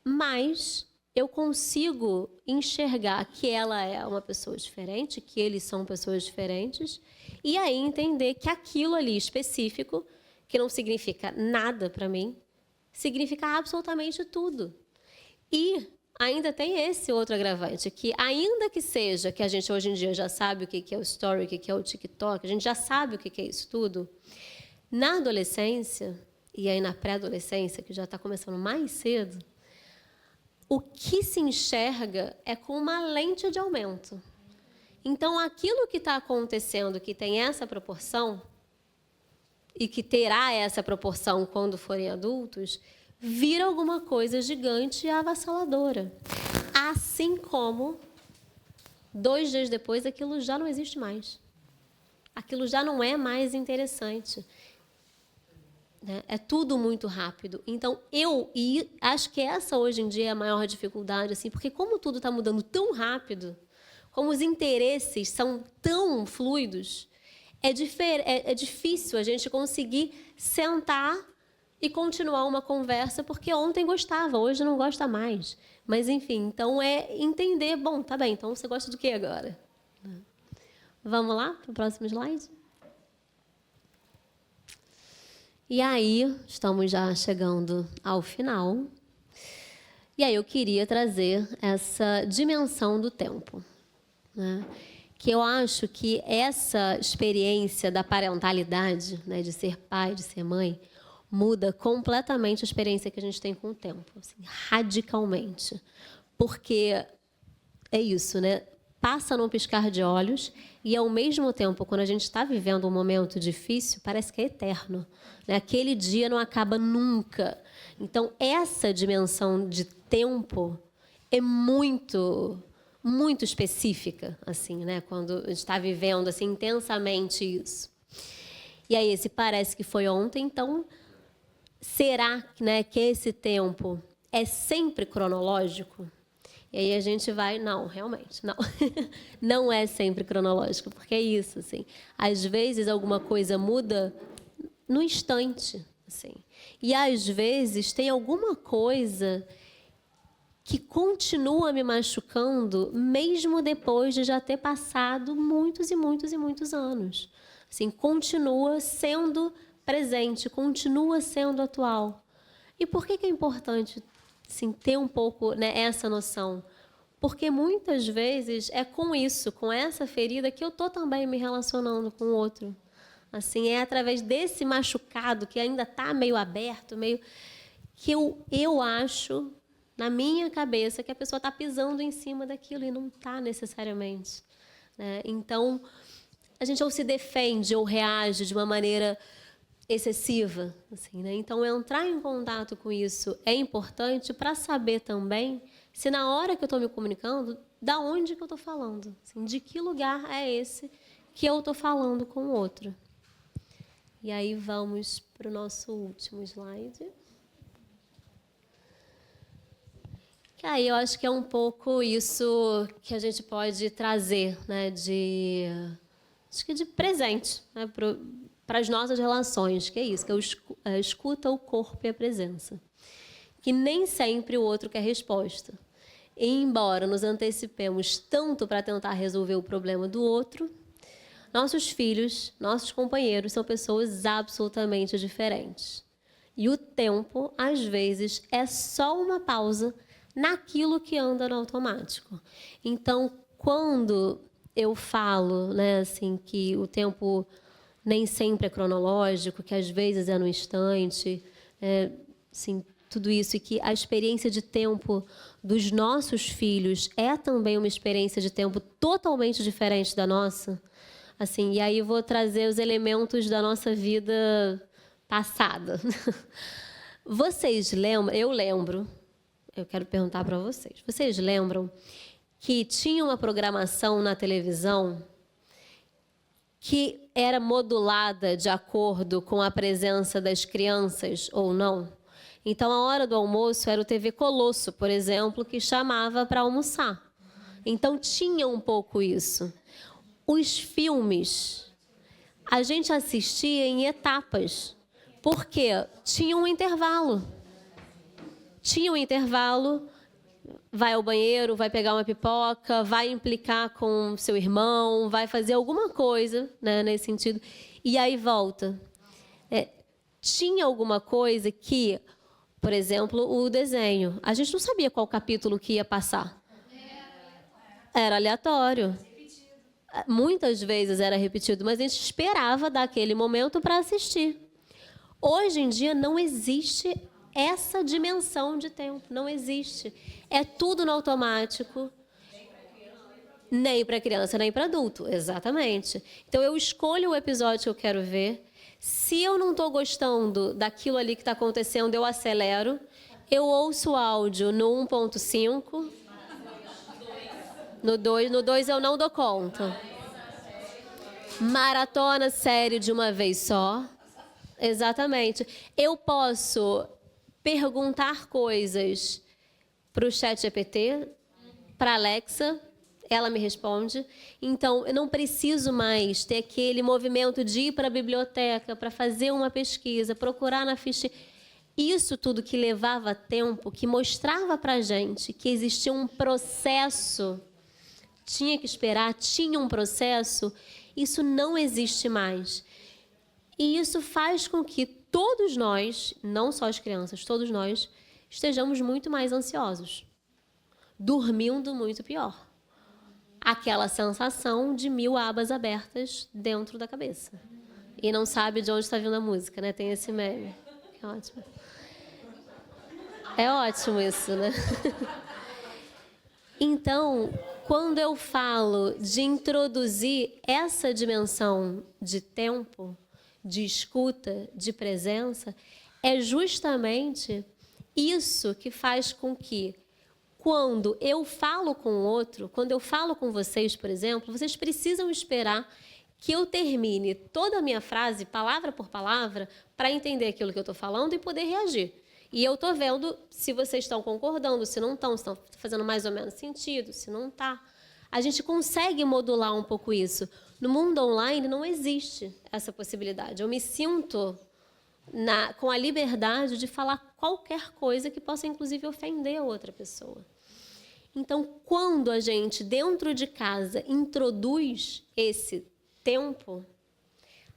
mas eu consigo enxergar que ela é uma pessoa diferente, que eles são pessoas diferentes, e aí entender que aquilo ali específico, que não significa nada para mim, significa absolutamente tudo. E ainda tem esse outro agravante, que ainda que seja que a gente hoje em dia já sabe o que é o Story, o que é o TikTok, a gente já sabe o que é isso tudo, na adolescência, e aí na pré-adolescência, que já está começando mais cedo, o que se enxerga é com uma lente de aumento. Então, aquilo que está acontecendo, que tem essa proporção, e que terá essa proporção quando forem adultos, vira alguma coisa gigante e avassaladora. Assim como, 2 dias depois, aquilo já não existe mais. Aquilo já não é mais interessante. É tudo muito rápido. Então, e acho que essa hoje em dia é a maior dificuldade, assim, porque como tudo está mudando tão rápido, como os interesses são tão fluidos, é difícil a gente conseguir sentar e continuar uma conversa, porque ontem gostava, hoje não gosta mais. Mas, enfim, então é entender, bom, tá bem, então você gosta do que agora? Vamos lá para o próximo slide? E aí, estamos já chegando ao final. E aí eu queria trazer essa dimensão do tempo, né? Que eu acho que essa experiência da parentalidade, né, de ser pai, de ser mãe, muda completamente a experiência que a gente tem com o tempo, assim, radicalmente. Porque é isso, né? Passa num piscar de olhos e, ao mesmo tempo, quando a gente está vivendo um momento difícil, parece que é eterno. Né? Aquele dia não acaba nunca. Então, essa dimensão de tempo é muito, muito específica, assim, né? Quando a gente está vivendo assim, intensamente isso. E aí, esse parece que foi ontem, então, será, né, que esse tempo é sempre cronológico? E aí a gente vai, não, realmente, não. Não é sempre cronológico, porque é isso, assim. Às vezes alguma coisa muda no instante, assim. E às vezes tem alguma coisa que continua me machucando mesmo depois de já ter passado muitos e muitos e muitos anos. Assim, continua sendo presente, continua sendo atual. E por que é importante, assim, ter um pouco, né, essa noção? Porque muitas vezes é com isso, com essa ferida, que eu estou também me relacionando com o outro. Assim, é através desse machucado que ainda está meio aberto, meio que eu acho, na minha cabeça, que a pessoa está pisando em cima daquilo e não está necessariamente. Né? Então, a gente ou se defende ou reage de uma maneira excessiva. Assim, né? Então, entrar em contato com isso é importante para saber também se na hora que eu estou me comunicando, da onde que eu estou falando. Assim, de que lugar é esse que eu estou falando com o outro. E aí vamos para o nosso último slide. Que aí eu acho que é um pouco isso que a gente pode trazer, né, acho que de presente, né, para as nossas relações, que é isso, que é escuta, o corpo e a presença. Que nem sempre o outro quer resposta. E, embora nos antecipemos tanto para tentar resolver o problema do outro, nossos filhos, nossos companheiros são pessoas absolutamente diferentes. E o tempo, às vezes, é só uma pausa naquilo que anda no automático. Então, quando eu falo, né, assim, que o tempo nem sempre é cronológico, que às vezes é no instante, assim, tudo isso, e que a experiência de tempo dos nossos filhos é também uma experiência de tempo totalmente diferente da nossa, assim, e aí eu vou trazer os elementos da nossa vida passada. Vocês lembram? Eu lembro. Eu quero perguntar para vocês. Vocês lembram que tinha uma programação na televisão que era modulada de acordo com a presença das crianças ou não? Então, a hora do almoço era o TV Colosso, por exemplo, que chamava para almoçar. Então, tinha um pouco isso. Os filmes, a gente assistia em etapas, porque tinha um intervalo. Tinha um intervalo, vai ao banheiro, vai pegar uma pipoca, vai implicar com seu irmão, vai fazer alguma coisa, né, nesse sentido, e aí volta. Tinha alguma coisa que, por exemplo, o desenho, a gente não sabia qual capítulo que ia passar. Era aleatório. Muitas vezes era repetido, mas a gente esperava daquele momento para assistir. Hoje em dia não existe essa dimensão de tempo, não existe. É tudo no automático. Nem para criança, nem para adulto, exatamente. Então, eu escolho o episódio que eu quero ver. Se eu não estou gostando daquilo ali que está acontecendo, eu acelero. Eu ouço o áudio no 1.5. No 2 eu não dou conta. Maratona série de uma vez só. Exatamente. Eu posso perguntar coisas para o ChatGPT, para a Alexa, ela me responde. Então, eu não preciso mais ter aquele movimento de ir para a biblioteca para fazer uma pesquisa, procurar na ficha. Isso tudo que levava tempo, que mostrava para a gente que existia um processo, tinha que esperar, tinha um processo, isso não existe mais. E isso faz com que todos nós, não só as crianças, todos nós, estejamos muito mais ansiosos, dormindo muito pior. Aquela sensação de 1000 abas abertas dentro da cabeça. E não sabe de onde está vindo a música, né? Tem esse meme. É ótimo. É ótimo isso, né? Então, quando eu falo de introduzir essa dimensão de tempo, de escuta, de presença, é justamente isso que faz com que, quando eu falo com o outro, quando eu falo com vocês, por exemplo, vocês precisam esperar que eu termine toda a minha frase, palavra por palavra, para entender aquilo que eu estou falando e poder reagir. E eu estou vendo se vocês estão concordando, se não estão, se estão fazendo mais ou menos sentido, se não está. A gente consegue modular um pouco isso. No mundo online não existe essa possibilidade. Eu me sinto com a liberdade de falar qualquer coisa que possa, inclusive, ofender a outra pessoa. Então, quando a gente, dentro de casa, introduz esse tempo,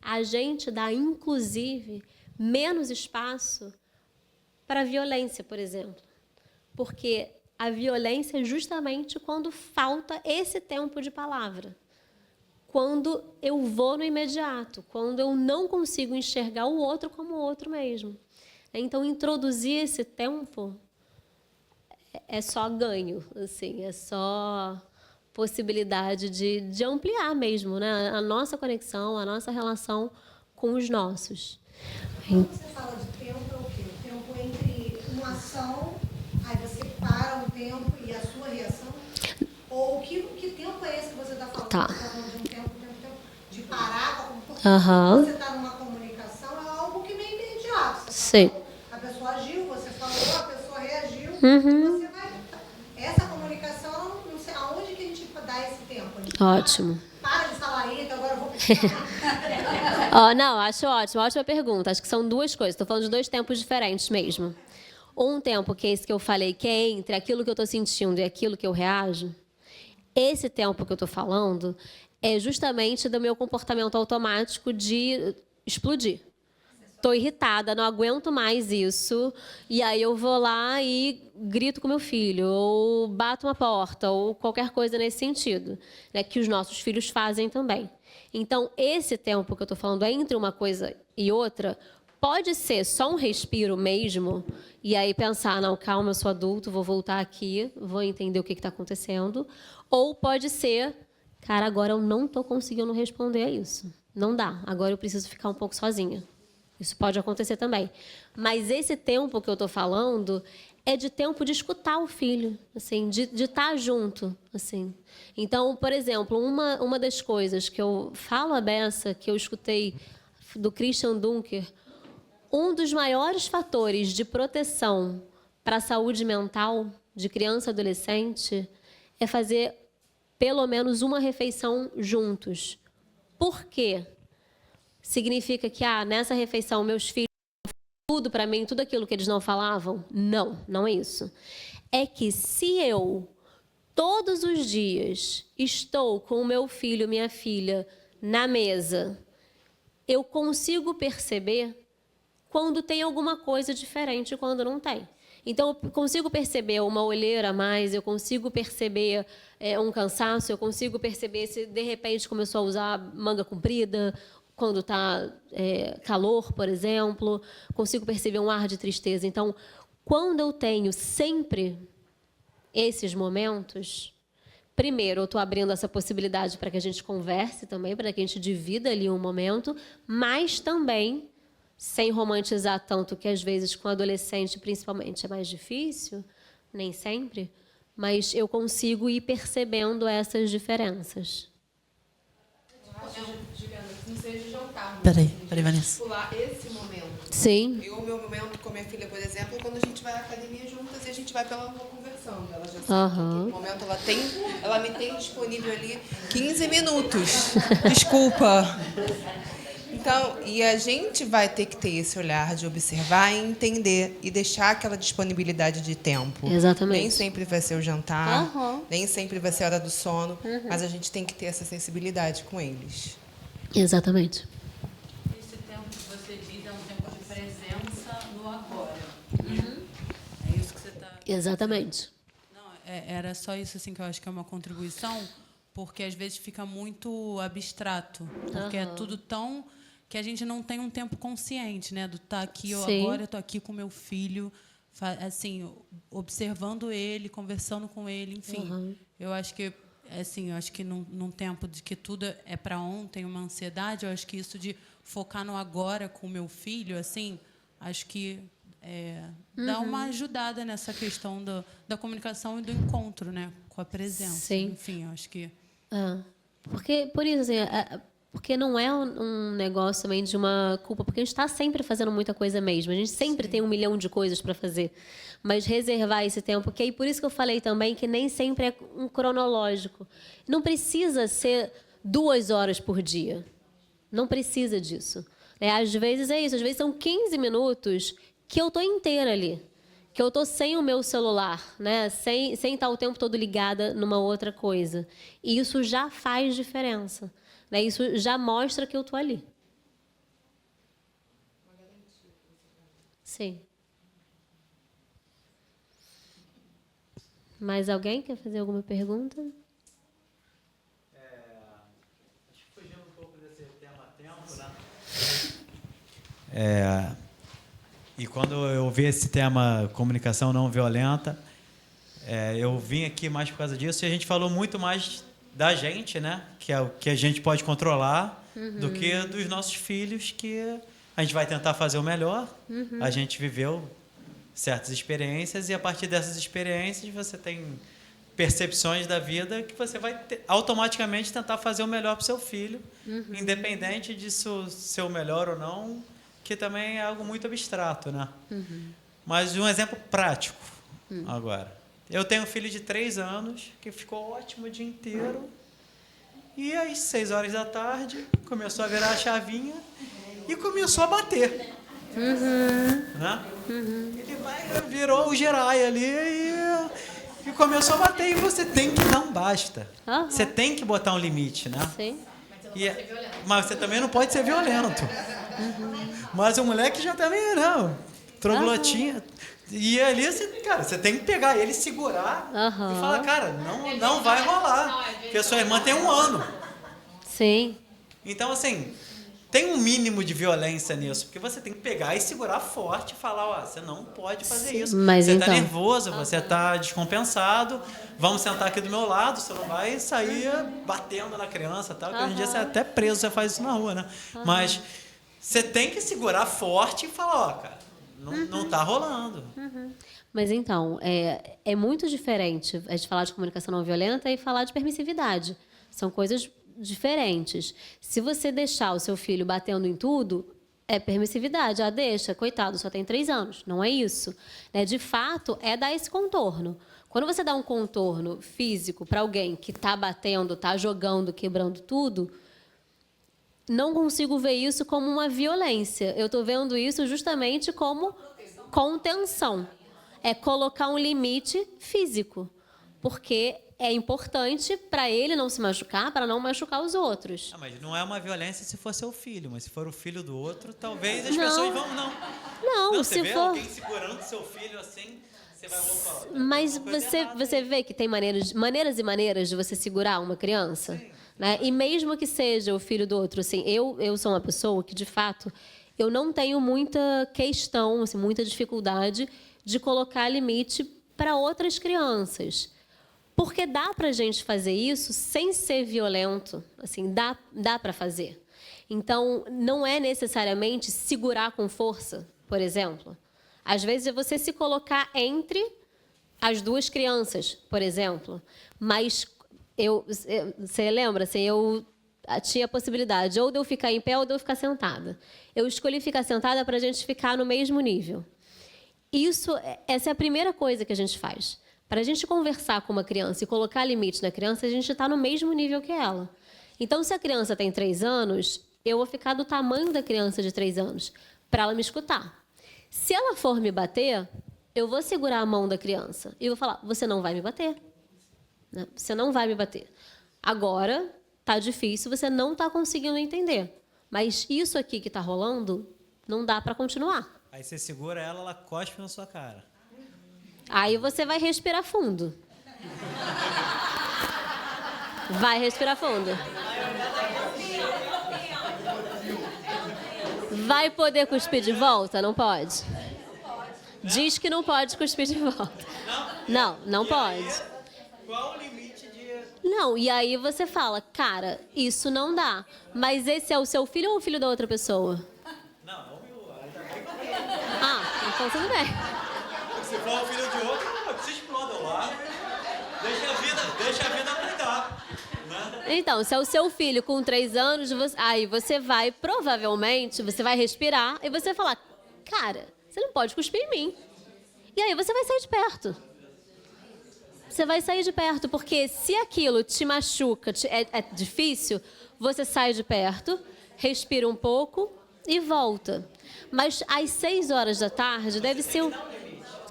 a gente dá, inclusive, menos espaço para a violência, por exemplo. Porque a violência é justamente quando falta esse tempo de palavra. Quando eu vou no imediato, quando eu não consigo enxergar o outro como o outro mesmo. Então, introduzir esse tempo é só ganho, assim, é só possibilidade de ampliar mesmo, né? A nossa conexão, a nossa relação com os nossos. Quando você fala de tempo, é o quê? O tempo entre uma ação, aí você para um tempo e a sua reação? Ou que tempo é esse que você está falando? Tá. Você está falando de um tempo de parar? Porque Aham. você está numa comunicação, é algo que vem imediato. Sim. A pessoa agiu, você falou, a pessoa reagiu, Uhum. você vai Ótimo. Para de falar aí, que agora eu vou... Não, acho ótimo. Ótima pergunta. Acho que são duas coisas. Estou falando de dois tempos diferentes mesmo. Um tempo, que é esse que eu falei, que é entre aquilo que eu estou sentindo e aquilo que eu reajo. Esse tempo que eu estou falando é justamente do meu comportamento automático de explodir. Estou irritada, não aguento mais isso, e aí eu vou lá e grito com meu filho, ou bato uma porta, ou qualquer coisa nesse sentido, né, que os nossos filhos fazem também. Então, esse tempo que eu estou falando entre uma coisa e outra, pode ser só um respiro mesmo, e aí pensar, não, calma, eu sou adulto, vou voltar aqui, vou entender o que está acontecendo, ou pode ser, cara, agora eu não estou conseguindo responder a isso. Não dá, agora eu preciso ficar um pouco sozinha. Isso pode acontecer também. Mas esse tempo que eu estou falando é de tempo de escutar o filho, assim, de estar junto, assim. Então, por exemplo, uma das coisas que eu falo a beça, que eu escutei do Christian Dunker, um dos maiores fatores de proteção para a saúde mental de criança e adolescente é fazer pelo menos uma refeição juntos. Por quê? Significa que, nessa refeição, meus filhos tudo para mim, tudo aquilo que eles não falavam? Não, não é isso. É que se eu, todos os dias, estou com o meu filho, minha filha, na mesa, eu consigo perceber quando tem alguma coisa diferente e quando não tem. Então, eu consigo perceber uma olheira a mais, eu consigo perceber um cansaço, eu consigo perceber se, de repente, começou a usar manga comprida, quando está calor, por exemplo, consigo perceber um ar de tristeza. Então, quando eu tenho sempre esses momentos, primeiro, eu estou abrindo essa possibilidade para que a gente converse também, para que a gente divida ali um momento, mas também, sem romantizar tanto, que às vezes com adolescente, principalmente, é mais difícil, nem sempre, mas eu consigo ir percebendo essas diferenças. Não seja jantar. Peraí, Vanessa. Pular esse momento. Sim. Eu, o meu momento com minha filha, por exemplo, é quando a gente vai à academia juntas e a gente vai pela rua conversando. Ela já sabe que no momento ela me tem disponível ali 15 minutos. Desculpa. Então, e a gente vai ter que ter esse olhar de observar e entender e deixar aquela disponibilidade de tempo. Exatamente. Nem sempre vai ser o jantar, nem sempre vai ser a hora do sono, mas a gente tem que ter essa sensibilidade com eles. Exatamente. Esse tempo que você diz é um tempo de presença no agora. É isso que você está... Exatamente. Não, era só isso assim, que eu acho que é uma contribuição, porque às vezes fica muito abstrato, porque é tudo tão... que a gente não tem um tempo consciente, né? Do estar aqui, agora eu estou aqui com meu filho, assim, observando ele, conversando com ele, enfim. Eu acho que assim, eu acho que num tempo de que tudo é para ontem, uma ansiedade, eu acho que isso de focar no agora com o meu filho, assim, acho que dá uma ajudada nessa questão da comunicação e do encontro, né? Com a presença. Sim. Enfim, eu acho que... Porque, por isso, assim, porque não é um negócio também de uma culpa, porque a gente está sempre fazendo muita coisa mesmo, a gente sempre tem 1 milhão de coisas para fazer, mas reservar esse tempo, que aí por isso que eu falei também que nem sempre é um cronológico. Não precisa ser 2 horas por dia, não precisa disso. Às vezes é isso, às vezes são 15 minutos que eu estou inteira ali, que eu estou sem o meu celular, né? sem estar o tempo todo ligada numa outra coisa. E isso já faz diferença. Né? Isso já mostra que eu estou ali. Sim. Mais alguém quer fazer alguma pergunta? Acho que fugindo um pouco desse tema-tempo, né? E quando eu vi esse tema comunicação não violenta, eu vim aqui mais por causa disso, e a gente falou muito mais da gente, né? Que é o que a gente pode controlar, do que dos nossos filhos, que a gente vai tentar fazer o melhor. A gente viveu certas experiências, e a partir dessas experiências você tem percepções da vida que você vai automaticamente tentar fazer o melhor para o seu filho, independente disso ser o melhor ou não, que também é algo muito abstrato, né? Mas um exemplo prático agora. Eu tenho um filho de 3 anos que ficou ótimo o dia inteiro, E às 6 horas da tarde, começou a virar a chavinha e começou a bater. Né? Ele virou o Gerai ali e começou a bater. E você tem que dar um basta. Você tem que botar um limite, né? Sim. Mas você também não pode ser violento. Mas o moleque já também, não. Troglotinha. E ali, você tem que pegar ele, segurar e falar, cara, não vai rolar. Porque a sua irmã tem 1 ano. Sim. Então, assim, tem um mínimo de violência nisso. Porque você tem que pegar e segurar forte e falar, ó, você não pode fazer isso. Mas você então... tá nervoso, você tá descompensado. Vamos sentar aqui do meu lado, você não vai sair batendo na criança, tal. Que hoje em dia você é até preso, você faz isso na rua, né? Mas você tem que segurar forte e falar, ó, cara, não tá rolando. Mas então, é muito diferente a gente falar de comunicação não violenta e falar de permissividade. São coisas diferentes. Se você deixar o seu filho batendo em tudo, é permissividade. Deixa, coitado, só tem 3 anos. Não é isso. De fato, é dar esse contorno. Quando você dá um contorno físico para alguém que está batendo, está jogando, quebrando tudo, não consigo ver isso como uma violência. Eu estou vendo isso justamente como contenção. É colocar um limite físico. Porque é importante para ele não se machucar, para não machucar os outros. Mas não é uma violência se for seu filho, mas se for o filho do outro, talvez as pessoas vão... Não, se você for... vê alguém segurando seu filho assim... Mas você vê que tem maneiras e maneiras de você segurar uma criança, né? E mesmo que seja o filho do outro, assim, eu sou uma pessoa que de fato eu não tenho muita questão, assim, muita dificuldade de colocar limite para outras crianças, porque dá para a gente fazer isso sem ser violento, assim, dá para fazer. Então não é necessariamente segurar com força, por exemplo. Às vezes é você se colocar entre as 2 crianças, por exemplo. Mas você lembra? Assim, eu tinha a possibilidade ou de eu ficar em pé ou de eu ficar sentada. Eu escolhi ficar sentada para a gente ficar no mesmo nível. Essa é a primeira coisa que a gente faz. Para a gente conversar com uma criança e colocar limite na criança, a gente está no mesmo nível que ela. Então, se a criança tem 3 anos, eu vou ficar do tamanho da criança de 3 anos, para ela me escutar. Se ela for me bater, eu vou segurar a mão da criança e vou falar, você não vai me bater. Né? Você não vai me bater. Agora, tá difícil, você não está conseguindo entender. Mas isso aqui que está rolando, não dá para continuar. Aí você segura ela cospe na sua cara. Aí você vai respirar fundo. Vai respirar fundo. Vai poder cuspir de volta? Não pode. Diz que não pode cuspir de volta. Não pode. Qual o limite de... Não, e aí você fala, cara, isso não dá. Mas esse é o seu filho ou o filho da outra pessoa? Não, é o meu. Então tudo bem. Se for o filho de outro, se exploda lá. Deixa a vida cuidar. Né? Então, se é o seu filho com 3 anos, aí você vai, provavelmente, você vai respirar e você vai falar, cara, você não pode cuspir em mim. E aí você vai sair de perto. Você vai sair de perto, porque se aquilo te machuca, é difícil, você sai de perto, respira um pouco e volta. Mas às 6 horas da tarde deve ser o...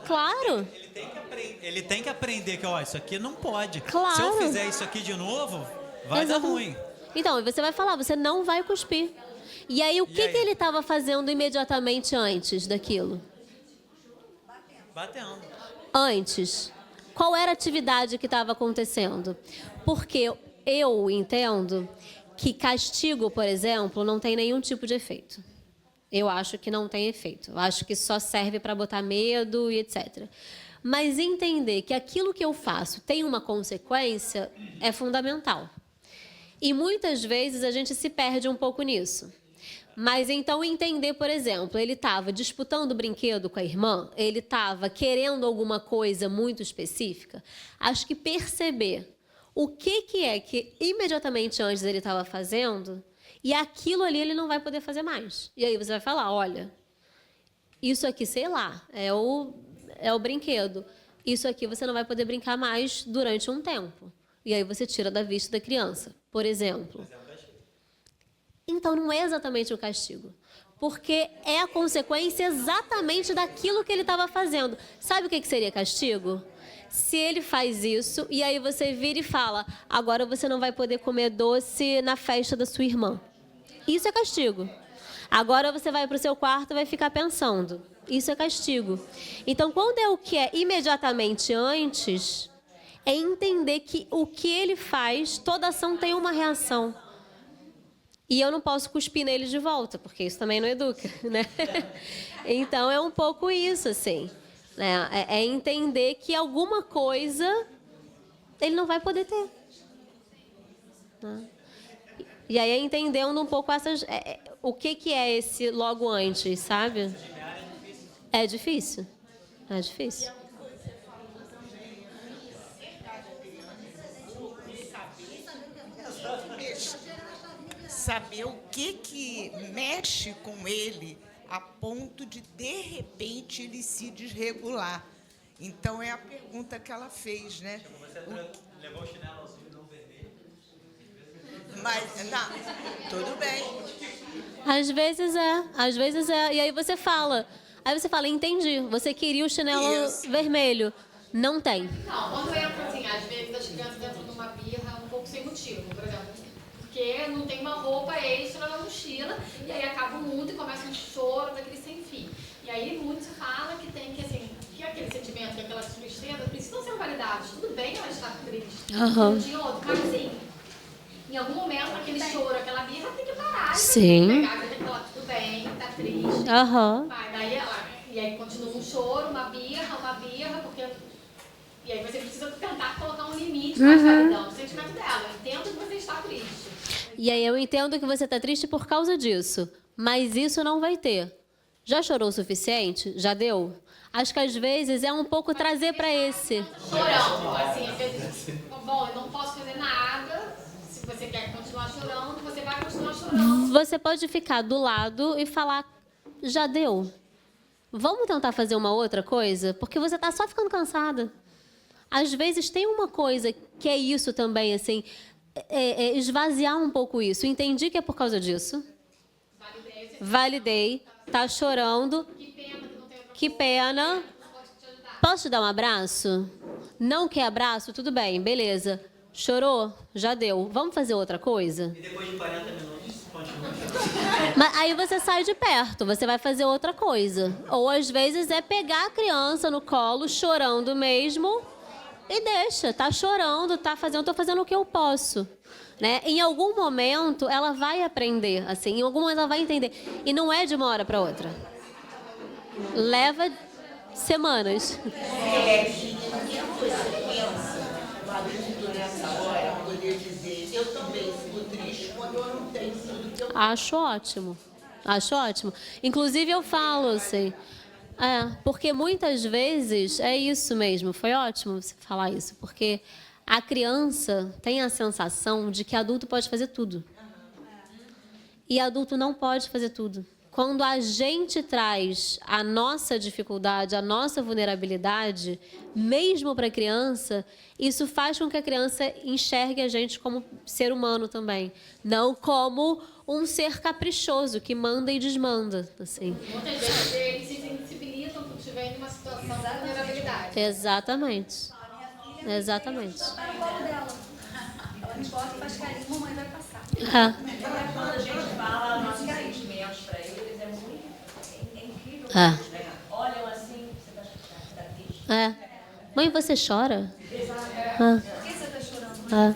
Claro. Ele tem que aprender que, isso aqui não pode. Claro. Se eu fizer isso aqui de novo, vai dar ruim. Então, você vai falar, você não vai cuspir. E aí, o que ele estava fazendo imediatamente antes daquilo? Batendo. Antes. Qual era a atividade que estava acontecendo? Porque eu entendo que castigo, por exemplo, não tem nenhum tipo de efeito. Eu acho que não tem efeito. Eu acho que só serve para botar medo e etc. Mas entender que aquilo que eu faço tem uma consequência é fundamental. E muitas vezes a gente se perde um pouco nisso. Mas então entender, por exemplo, ele estava disputando brinquedo com a irmã, ele estava querendo alguma coisa muito específica. Acho que perceber o que é que imediatamente antes ele estava fazendo e aquilo ali ele não vai poder fazer mais. E aí você vai falar, olha, isso aqui, sei lá, é o brinquedo. Isso aqui você não vai poder brincar mais durante um tempo. e aí você tira da vista da criança, por exemplo. Então, não é exatamente o castigo, porque é a consequência exatamente daquilo que ele estava fazendo. Sabe o que seria castigo? Se ele faz isso, e aí você vira e fala, agora você não vai poder comer doce na festa da sua irmã. Isso é castigo. Agora você vai para o seu quarto e vai ficar pensando. Isso é castigo. Então, quando é o que é imediatamente antes, é entender que o que ele faz, toda ação tem uma reação. E eu não posso cuspir nele de volta, porque isso também não educa, né? Então, é um pouco isso, assim. Né? É entender que alguma coisa ele não vai poder ter. Né? E aí é entendendo um pouco o que é esse logo antes, sabe? É difícil. É difícil. Saber o que mexe com ele a ponto de repente, ele se desregular. Então, é a pergunta que ela fez, né? Você levou o chinelo azul e não vermelho? Mas, não, tudo bem. Às vezes é. E aí você fala, entendi, você queria o chinelo vermelho. Não tem. Não, quando entra assim, às vezes as crianças entram numa birra um pouco sem motivo, por exemplo. Porque não tem uma roupa extra na mochila, e aí acaba o mundo e começa um choro daquele sem fim. E aí muito se fala que tem que, assim, que aquele sentimento, que aquela tristeza precisam ser validados. Tudo bem ela estar triste, de outro, mas assim, em algum momento aquele choro, aquela birra tem que parar. Sim. Tem que pegar, tem que falar, tudo bem, tá triste. Vai, daí e aí continua um choro, uma birra, porque... E aí você precisa tentar colocar um limite mais validando o sentimento dela. Eu entendo que você está triste. E aí eu entendo que você está triste por causa disso, mas isso não vai ter. Já chorou o suficiente? Já deu? Acho que às vezes é um pouco trazer para esse. Chorando, assim, às vezes, bom, eu não posso fazer nada. Se você quer continuar chorando, você vai continuar chorando. Você pode ficar do lado e falar, já deu. Vamos tentar fazer uma outra coisa? Porque você está só ficando cansada. Às vezes tem uma coisa que é isso também, assim, esvaziar um pouco isso. Entendi que é por causa disso. Validei. Tá chorando. Que pena. Posso te dar um abraço? Não quer abraço? Tudo bem, beleza. Chorou? Já deu. Vamos fazer outra coisa? E depois de 40 minutos, continua. Mas aí você sai de perto, você vai fazer outra coisa. Ou às vezes é pegar a criança no colo, chorando mesmo, e deixa, tá chorando, tô fazendo o que eu posso. Né? Em algum momento ela vai aprender, assim, em algum momento ela vai entender. E não é de uma hora para outra. Leva semanas. Acho ótimo. Acho ótimo. Inclusive eu falo assim, porque muitas vezes é isso mesmo. Foi ótimo você falar isso, porque a criança tem a sensação de que adulto pode fazer tudo. E adulto não pode fazer tudo. Quando a gente traz a nossa dificuldade, a nossa vulnerabilidade, mesmo para a criança, isso faz com que a criança enxergue a gente como ser humano também. Não como um ser caprichoso, que manda e desmanda. Assim. Muitas vezes eles se sensibilizam por estiverem numa situação de vulnerabilidade. Exatamente. Exatamente. Ela me bota e faz carinho, mamãe vai passar. Quando a gente fala nossos sentimentos para eles, é muito incrível. Olham assim, você está triste. Mãe, você chora? Por que você está chorando?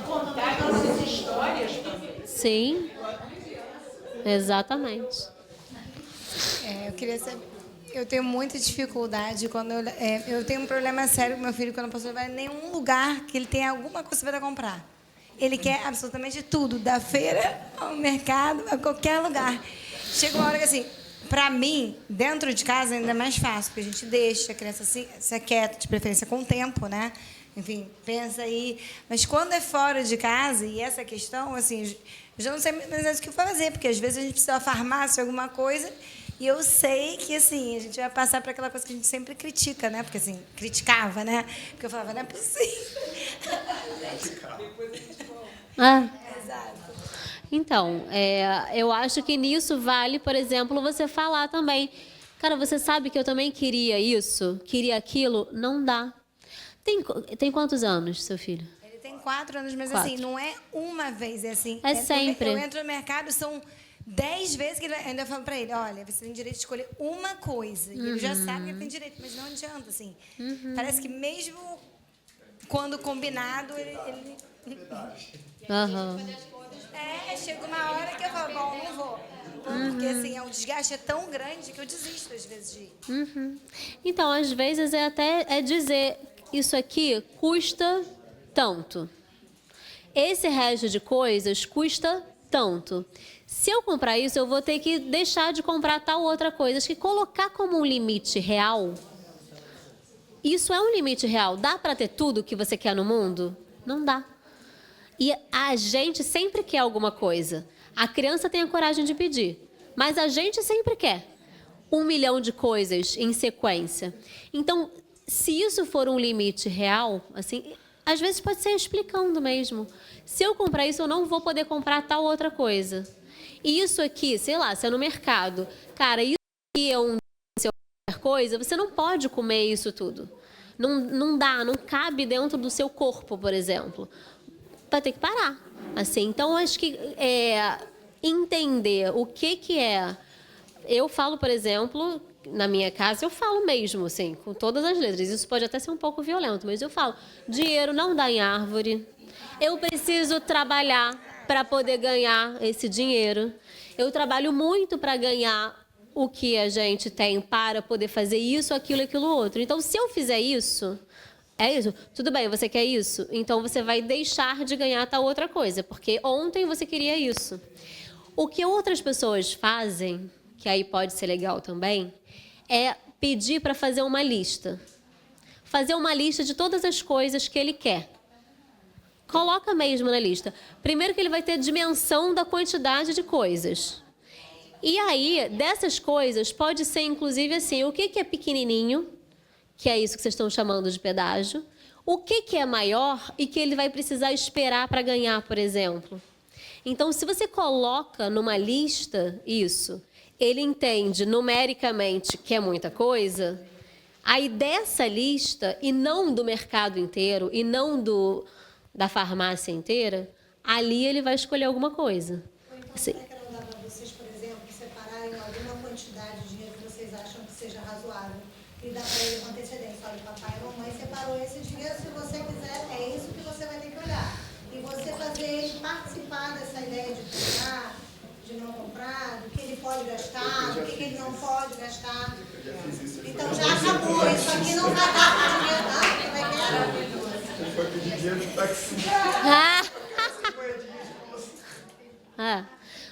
Contar nossas histórias também. Sim. Exatamente. Eu queria saber. Eu tenho muita dificuldade quando eu tenho um problema sério com meu filho, que eu não posso levar em nenhum lugar que ele tenha alguma coisa para comprar. Ele quer absolutamente tudo, da feira ao mercado, a qualquer lugar. Chega uma hora que, assim, para mim, dentro de casa ainda é mais fácil, porque a gente deixa a criança se quieta, de preferência com o tempo, né? Enfim, pensa aí. Mas quando é fora de casa, e essa questão, assim, eu já não sei mais o que fazer, porque às vezes a gente precisa da farmácia, alguma coisa, e eu sei que, assim, a gente vai passar para aquela coisa que a gente sempre critica, né? Porque, assim, criticava, né? Porque eu falava, não é possível. Ah. Então, eu acho que nisso vale, por exemplo, você falar também. Cara, você sabe que eu também queria isso, queria aquilo? Não dá. Tem quantos anos, seu filho? Ele tem 4 anos, mas 4. assim, não é uma vez, é assim. É sempre. Eu entro no mercado, são 10 vezes que ele vai, ainda falo pra ele, olha, você tem direito de escolher uma coisa. E ele já sabe que ele tem direito, mas não adianta, assim. Parece que mesmo quando combinado, ele... chega uma hora que eu falo, bom, não vou. Porque assim, o desgaste é tão grande que eu desisto às vezes de ir. Então, às vezes é dizer, isso aqui custa tanto. Esse resto de coisas custa tanto. Se eu comprar isso, eu vou ter que deixar de comprar tal outra coisa. Acho que colocar como um limite real, isso é um limite real. Dá para ter tudo que você quer no mundo? Não dá. E a gente sempre quer alguma coisa. A criança tem a coragem de pedir, mas a gente sempre quer 1 milhão de coisas em sequência. Então, se isso for um limite real, assim, às vezes pode ser explicando mesmo. Se eu comprar isso, eu não vou poder comprar tal outra coisa. E isso aqui, sei lá, se é no mercado, cara, isso aqui é qualquer coisa, você não pode comer isso tudo. Não dá, não cabe dentro do seu corpo, por exemplo. Vai ter que parar. Assim, então, acho que entender o que é... Eu falo, por exemplo, na minha casa, eu falo mesmo, assim, com todas as letras. Isso pode até ser um pouco violento, mas eu falo, dinheiro não dá em árvore. Eu preciso trabalhar para poder ganhar esse dinheiro. Eu trabalho muito para ganhar o que a gente tem para poder fazer isso, aquilo e aquilo outro. Então, se eu fizer isso... É isso? Tudo bem, você quer isso? Então, você vai deixar de ganhar tal outra coisa, porque ontem você queria isso. O que outras pessoas fazem, que aí pode ser legal também, é pedir para fazer uma lista. Fazer uma lista de todas as coisas que ele quer. Coloca mesmo na lista. Primeiro que ele vai ter dimensão da quantidade de coisas. E aí, dessas coisas, pode ser, inclusive, assim, o que é pequenininho, que é isso que vocês estão chamando de pedágio, o que é maior e que ele vai precisar esperar para ganhar, por exemplo. Então, se você coloca numa lista isso, ele entende numericamente que é muita coisa, aí dessa lista, e não do mercado inteiro, e não da farmácia inteira, ali ele vai escolher alguma coisa. Assim. Será que não dá para vocês, por exemplo, separarem alguma quantidade de dinheiro que vocês acham que seja razoável? E dá para ele com antecedência. Olha, papai e mamãe separou esse dinheiro, se você quiser, é isso que você vai ter que olhar. E você fazer ele participar dessa ideia de comprar, de não comprar, do que ele pode gastar, do que ele não pode gastar. Então já acabou, isso aqui não vai dar para dinheiro, não. Como é que é? Ele foi pedir dinheiro no taxi.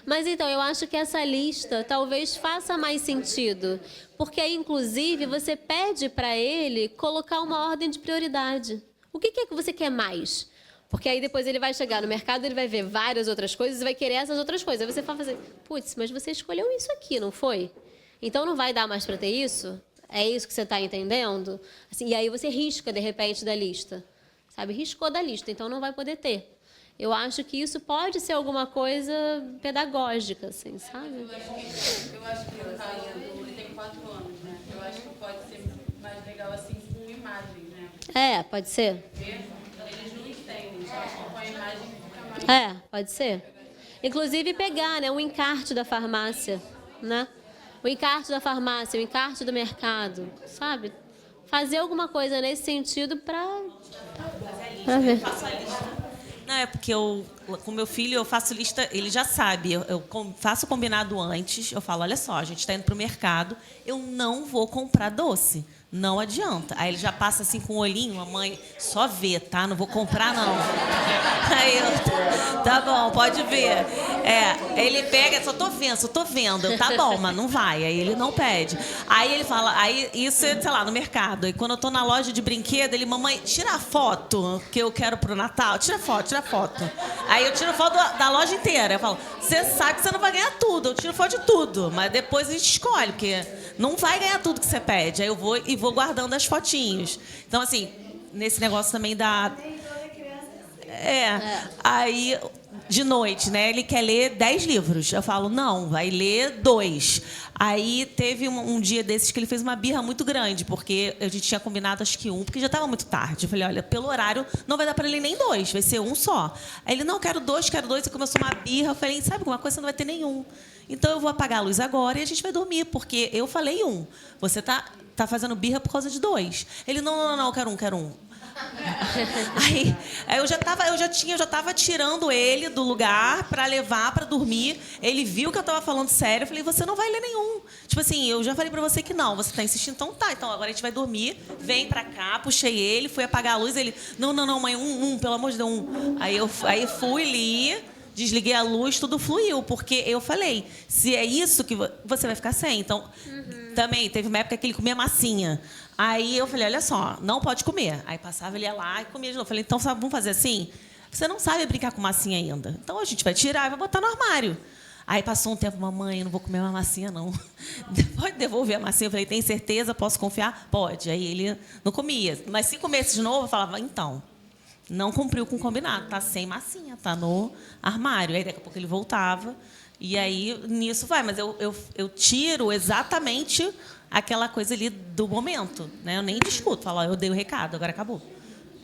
Mas então, eu acho que essa lista talvez faça mais sentido, porque aí, inclusive, você pede para ele colocar uma ordem de prioridade. O que é que você quer mais? Porque aí depois ele vai chegar no mercado, ele vai ver várias outras coisas e vai querer essas outras coisas. Aí você fala assim, putz, mas você escolheu isso aqui, não foi? Então não vai dar mais para ter isso? É isso que você está entendendo? Assim, e aí você risca, de repente, da lista. Sabe? Riscou da lista, então não vai poder ter. Eu acho que isso pode ser alguma coisa pedagógica, assim, sabe? Eu acho que no caso ele tem 4 anos, né? Eu acho que pode ser mais legal assim com imagens, né? Pode ser. Eles não entendem, eu acho que com a imagem fica mais... Pode ser. Inclusive pegar, né, um encarte da farmácia, né? O encarte da farmácia, o encarte do mercado, sabe? Fazer alguma coisa nesse sentido para ver. Eu faço a lista. Não, é porque com meu filho eu faço lista, ele já sabe, eu faço combinado antes, eu falo, olha só, a gente está indo para o mercado, eu não vou comprar doce, não adianta. Aí ele já passa assim com o olhinho, mamãe, só vê, tá? Não vou comprar, não. Aí eu, tá bom, pode ver. Ele pega, só tô vendo. Eu, tá bom, mas não vai. Aí ele não pede. Aí ele fala, aí isso é, sei lá, no mercado. Aí quando eu tô na loja de brinquedo, ele, mamãe, tira a foto que eu quero pro Natal. Tira foto. Aí eu tiro foto da loja inteira. Eu falo, você sabe que você não vai ganhar tudo. Eu tiro foto de tudo, mas depois a gente escolhe, porque não vai ganhar tudo que você pede. Aí eu vou guardando as fotinhos. Então, assim, nesse negócio também da... Aí, de noite, né? Ele quer ler 10 livros. Eu falo, não, vai ler 2. Aí teve um dia desses que ele fez uma birra muito grande, porque a gente tinha combinado acho que 1, porque já estava muito tarde. Eu falei, olha, pelo horário não vai dar para ele nem 2, vai ser 1 só. Aí ele, não, quero 2. E começou uma birra. Eu falei, sabe alguma coisa, você não vai ter nenhum. Então eu vou apagar a luz agora e a gente vai dormir, porque eu falei 1. Você tá fazendo birra por causa de 2. Ele, não, eu quero 1. Aí eu já estava tirando ele do lugar para levar para dormir. Ele viu que eu estava falando sério. Eu falei, você não vai ler nenhum. Tipo assim, eu já falei para você que não. Você está insistindo, então tá. Então agora a gente vai dormir. Vem para cá, puxei ele, fui apagar a luz. Ele, não, mãe, pelo amor de Deus, 1. Aí fui ali, desliguei a luz, tudo fluiu, porque eu falei, se é isso que você vai ficar sem. Então, também teve uma época que ele comia massinha. Aí eu falei, olha só, não pode comer. Aí passava, ele ia lá e comia de novo. Eu falei, então vamos fazer assim? Você não sabe brincar com massinha ainda. Então a gente vai tirar e vai botar no armário. Aí passou um tempo, mamãe, eu não vou comer mais massinha, não. Pode devolver a massinha. Eu falei, tem certeza? Posso confiar? Pode. Aí ele não comia. Mas se comesse de novo, eu falava, então, não cumpriu com o combinado. Tá sem massinha, tá no armário. Aí daqui a pouco ele voltava. E aí, nisso vai. Mas eu tiro exatamente aquela coisa ali do momento, né? Eu nem discuto, falo, eu dei o recado, agora acabou.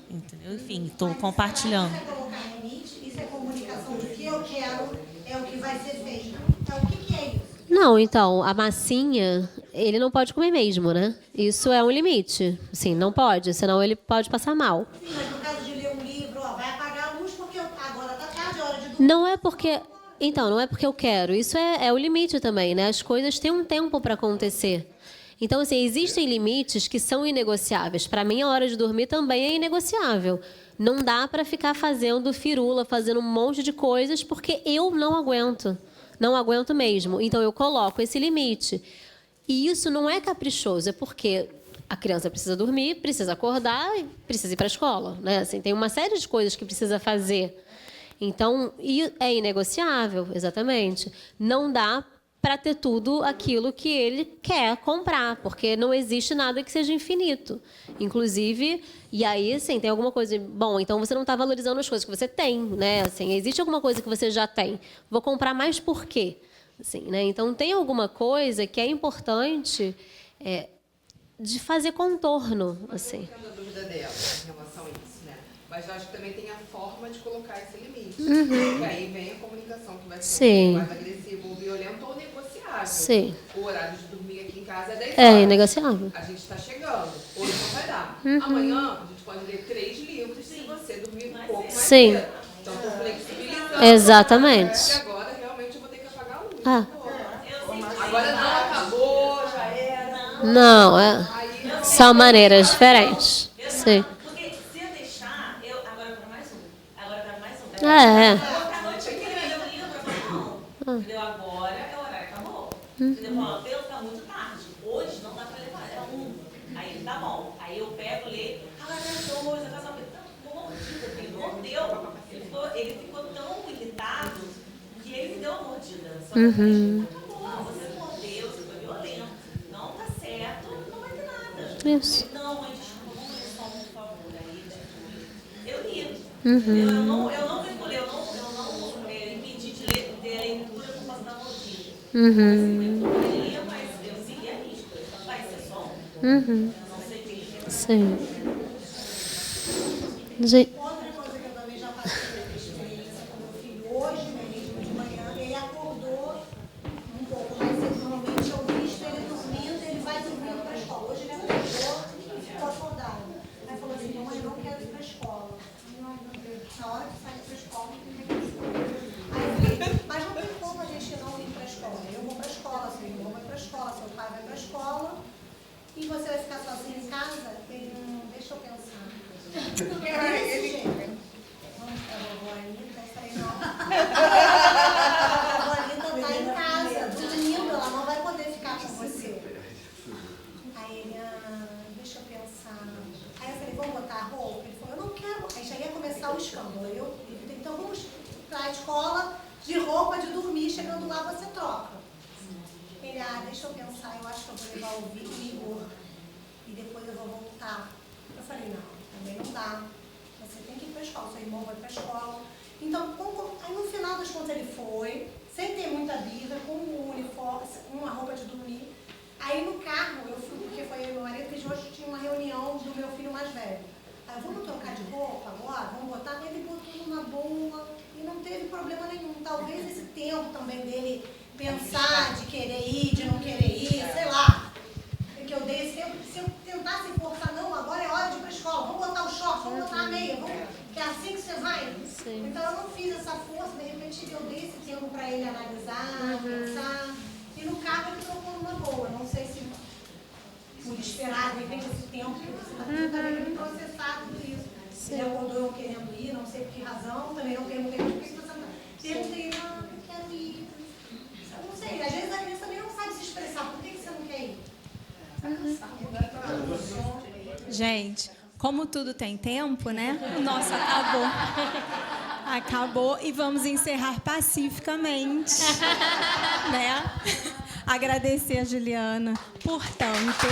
Entendeu? Enfim, estou compartilhando. Isso é colocar limite, isso é comunicação do que eu quero, é o que vai ser feito. Então, o que é isso? Não, então, a massinha, ele não pode comer mesmo, né? Isso é um limite. Sim, não pode, senão ele pode passar mal. Sim, mas no caso de ler um livro, vai apagar a luz porque agora está tarde, é hora de dormir. Não é porque... Então, não é porque eu quero. Isso é o limite também, né? As coisas têm um tempo para acontecer. Então, assim, existem limites que são inegociáveis. Para mim, a hora de dormir também é inegociável. Não dá para ficar fazendo firula, fazendo um monte de coisas, porque eu não aguento. Não aguento mesmo. Então, eu coloco esse limite. E isso não é caprichoso, é porque a criança precisa dormir, precisa acordar e precisa ir para a escola, né? Assim, tem uma série de coisas que precisa fazer. Então, é inegociável, exatamente. Não dá para ter tudo aquilo que ele quer comprar, porque não existe nada que seja infinito. Inclusive, e aí, assim, tem alguma coisa... Bom, então você não está valorizando as coisas que você tem, né? Assim, existe alguma coisa que você já tem. Vou comprar mais por quê? Assim, né? Então, tem alguma coisa que é importante de fazer contorno. Assim. Eu entendo a dúvida dela em relação a isso, né? Mas eu acho que também tem a forma de colocar esse limite. Porque aí vem a comunicação, que vai ser mais agressiva ou violenta ou negociável. Sim. O horário de dormir aqui em casa é 10 horas. É inegociável. A gente está chegando. Hoje não vai dar. Amanhã a gente pode ler 3 livros se você dormir um pouco mais cedo. Então, estou flexibilizando. Exatamente. E agora, realmente, eu vou ter que apagar a luz. Agora não acabou, já era. Não, são maneiras diferentes. Sim. Porque se eu deixar, agora eu quero mais um. Agora eu quero mais um. É. A noite inteira eu ler um livro, eu falo, não. Entendeu? Agora é o horário, acabou. Entendeu? Pelo ficar muito tarde. Hoje não dá pra levar, era 1. Aí ele, tá bom. Aí eu pego, leio, agora é 2, eu faço uma coisa. Mordida, porque ele mordeu. Ele ficou tão irritado que ele me deu uma mordida. Só que acabou, você mordeu, você foi violento. Não tá certo, não vai ter nada. Isso. Não, mãe, desculpa, vamos ler só um, por favor. Aí, eu li. Eu não escolhi, eu não impedi de ler a leitura por causa da mordida. Mas eu segui a risca. Vai ser só um. Eu não sei o que ele Sim. Outra coisa que eu também já passei por experiência com meu filho hoje mesmo de manhã, ele acordou um pouco mais cedo. Normalmente eu visto ele dormindo, ele vai dormindo para a escola. Hoje ele acordou e ficou acordado. Aí falou assim, mamãe, eu não quero ir para a escola. Ai, meu Deus, na hora que sai para a escola, não tem que ir. Aí eu falei, mas não tem como a gente não ir para a escola. Eu vou para a escola, seu irmão vai para a escola, seu pai vai para a escola. E você vai ficar sozinho em casa? Ele, deixa eu pensar. Vamos para a vovó Anitta, essa aí não. A vovó Anitta está em casa, dormindo, ela não vai poder ficar com você. Aí ele, deixa eu pensar. Aí eu falei, vamos botar a roupa? Ele falou, eu não quero. Aí já ia começar o escândalo. Então vamos para a escola de roupa de dormir, chegando lá você troca. Ele, deixa eu pensar, eu acho que eu vou levar o Igor e depois eu vou voltar. Eu falei, não, também não dá. você tem que ir para a escola, seu irmão vai para a escola. Então, aí no final das contas ele foi, sem ter muita vida, com um uniforme, uma roupa de dormir. Aí no carro, eu fui, porque foi eu e meu marido, que hoje tinha uma reunião do meu filho mais velho. Aí, vamos trocar de roupa agora? Vamos botar? Ele botou numa boa e não teve problema nenhum. Talvez esse tempo também dele pensar de querer ir, de não querer ir, sei lá. Que eu dei esse tempo, se eu tentasse forçar, não, agora é hora de ir para a escola, vamos botar o short, vamos botar a meia, que é assim que você vai. Sim. Então eu não fiz essa força, de repente eu dei esse tempo para ele analisar, pensar. E no carro ele trocou numa boa. Não sei se por esperar, de repente, esse tempo que você está tentando processar tudo isso. Se ele acordou eu querendo ir, não sei por que razão, também não perguntei por que você está perguntei, não, eu quero ir. Eu não sei, às vezes a criança também não sabe se expressar, por que você não quer ir? Gente, como tudo tem tempo, né? O nosso acabou. Acabou e vamos encerrar pacificamente, né? Agradecer a Juliana por tanto.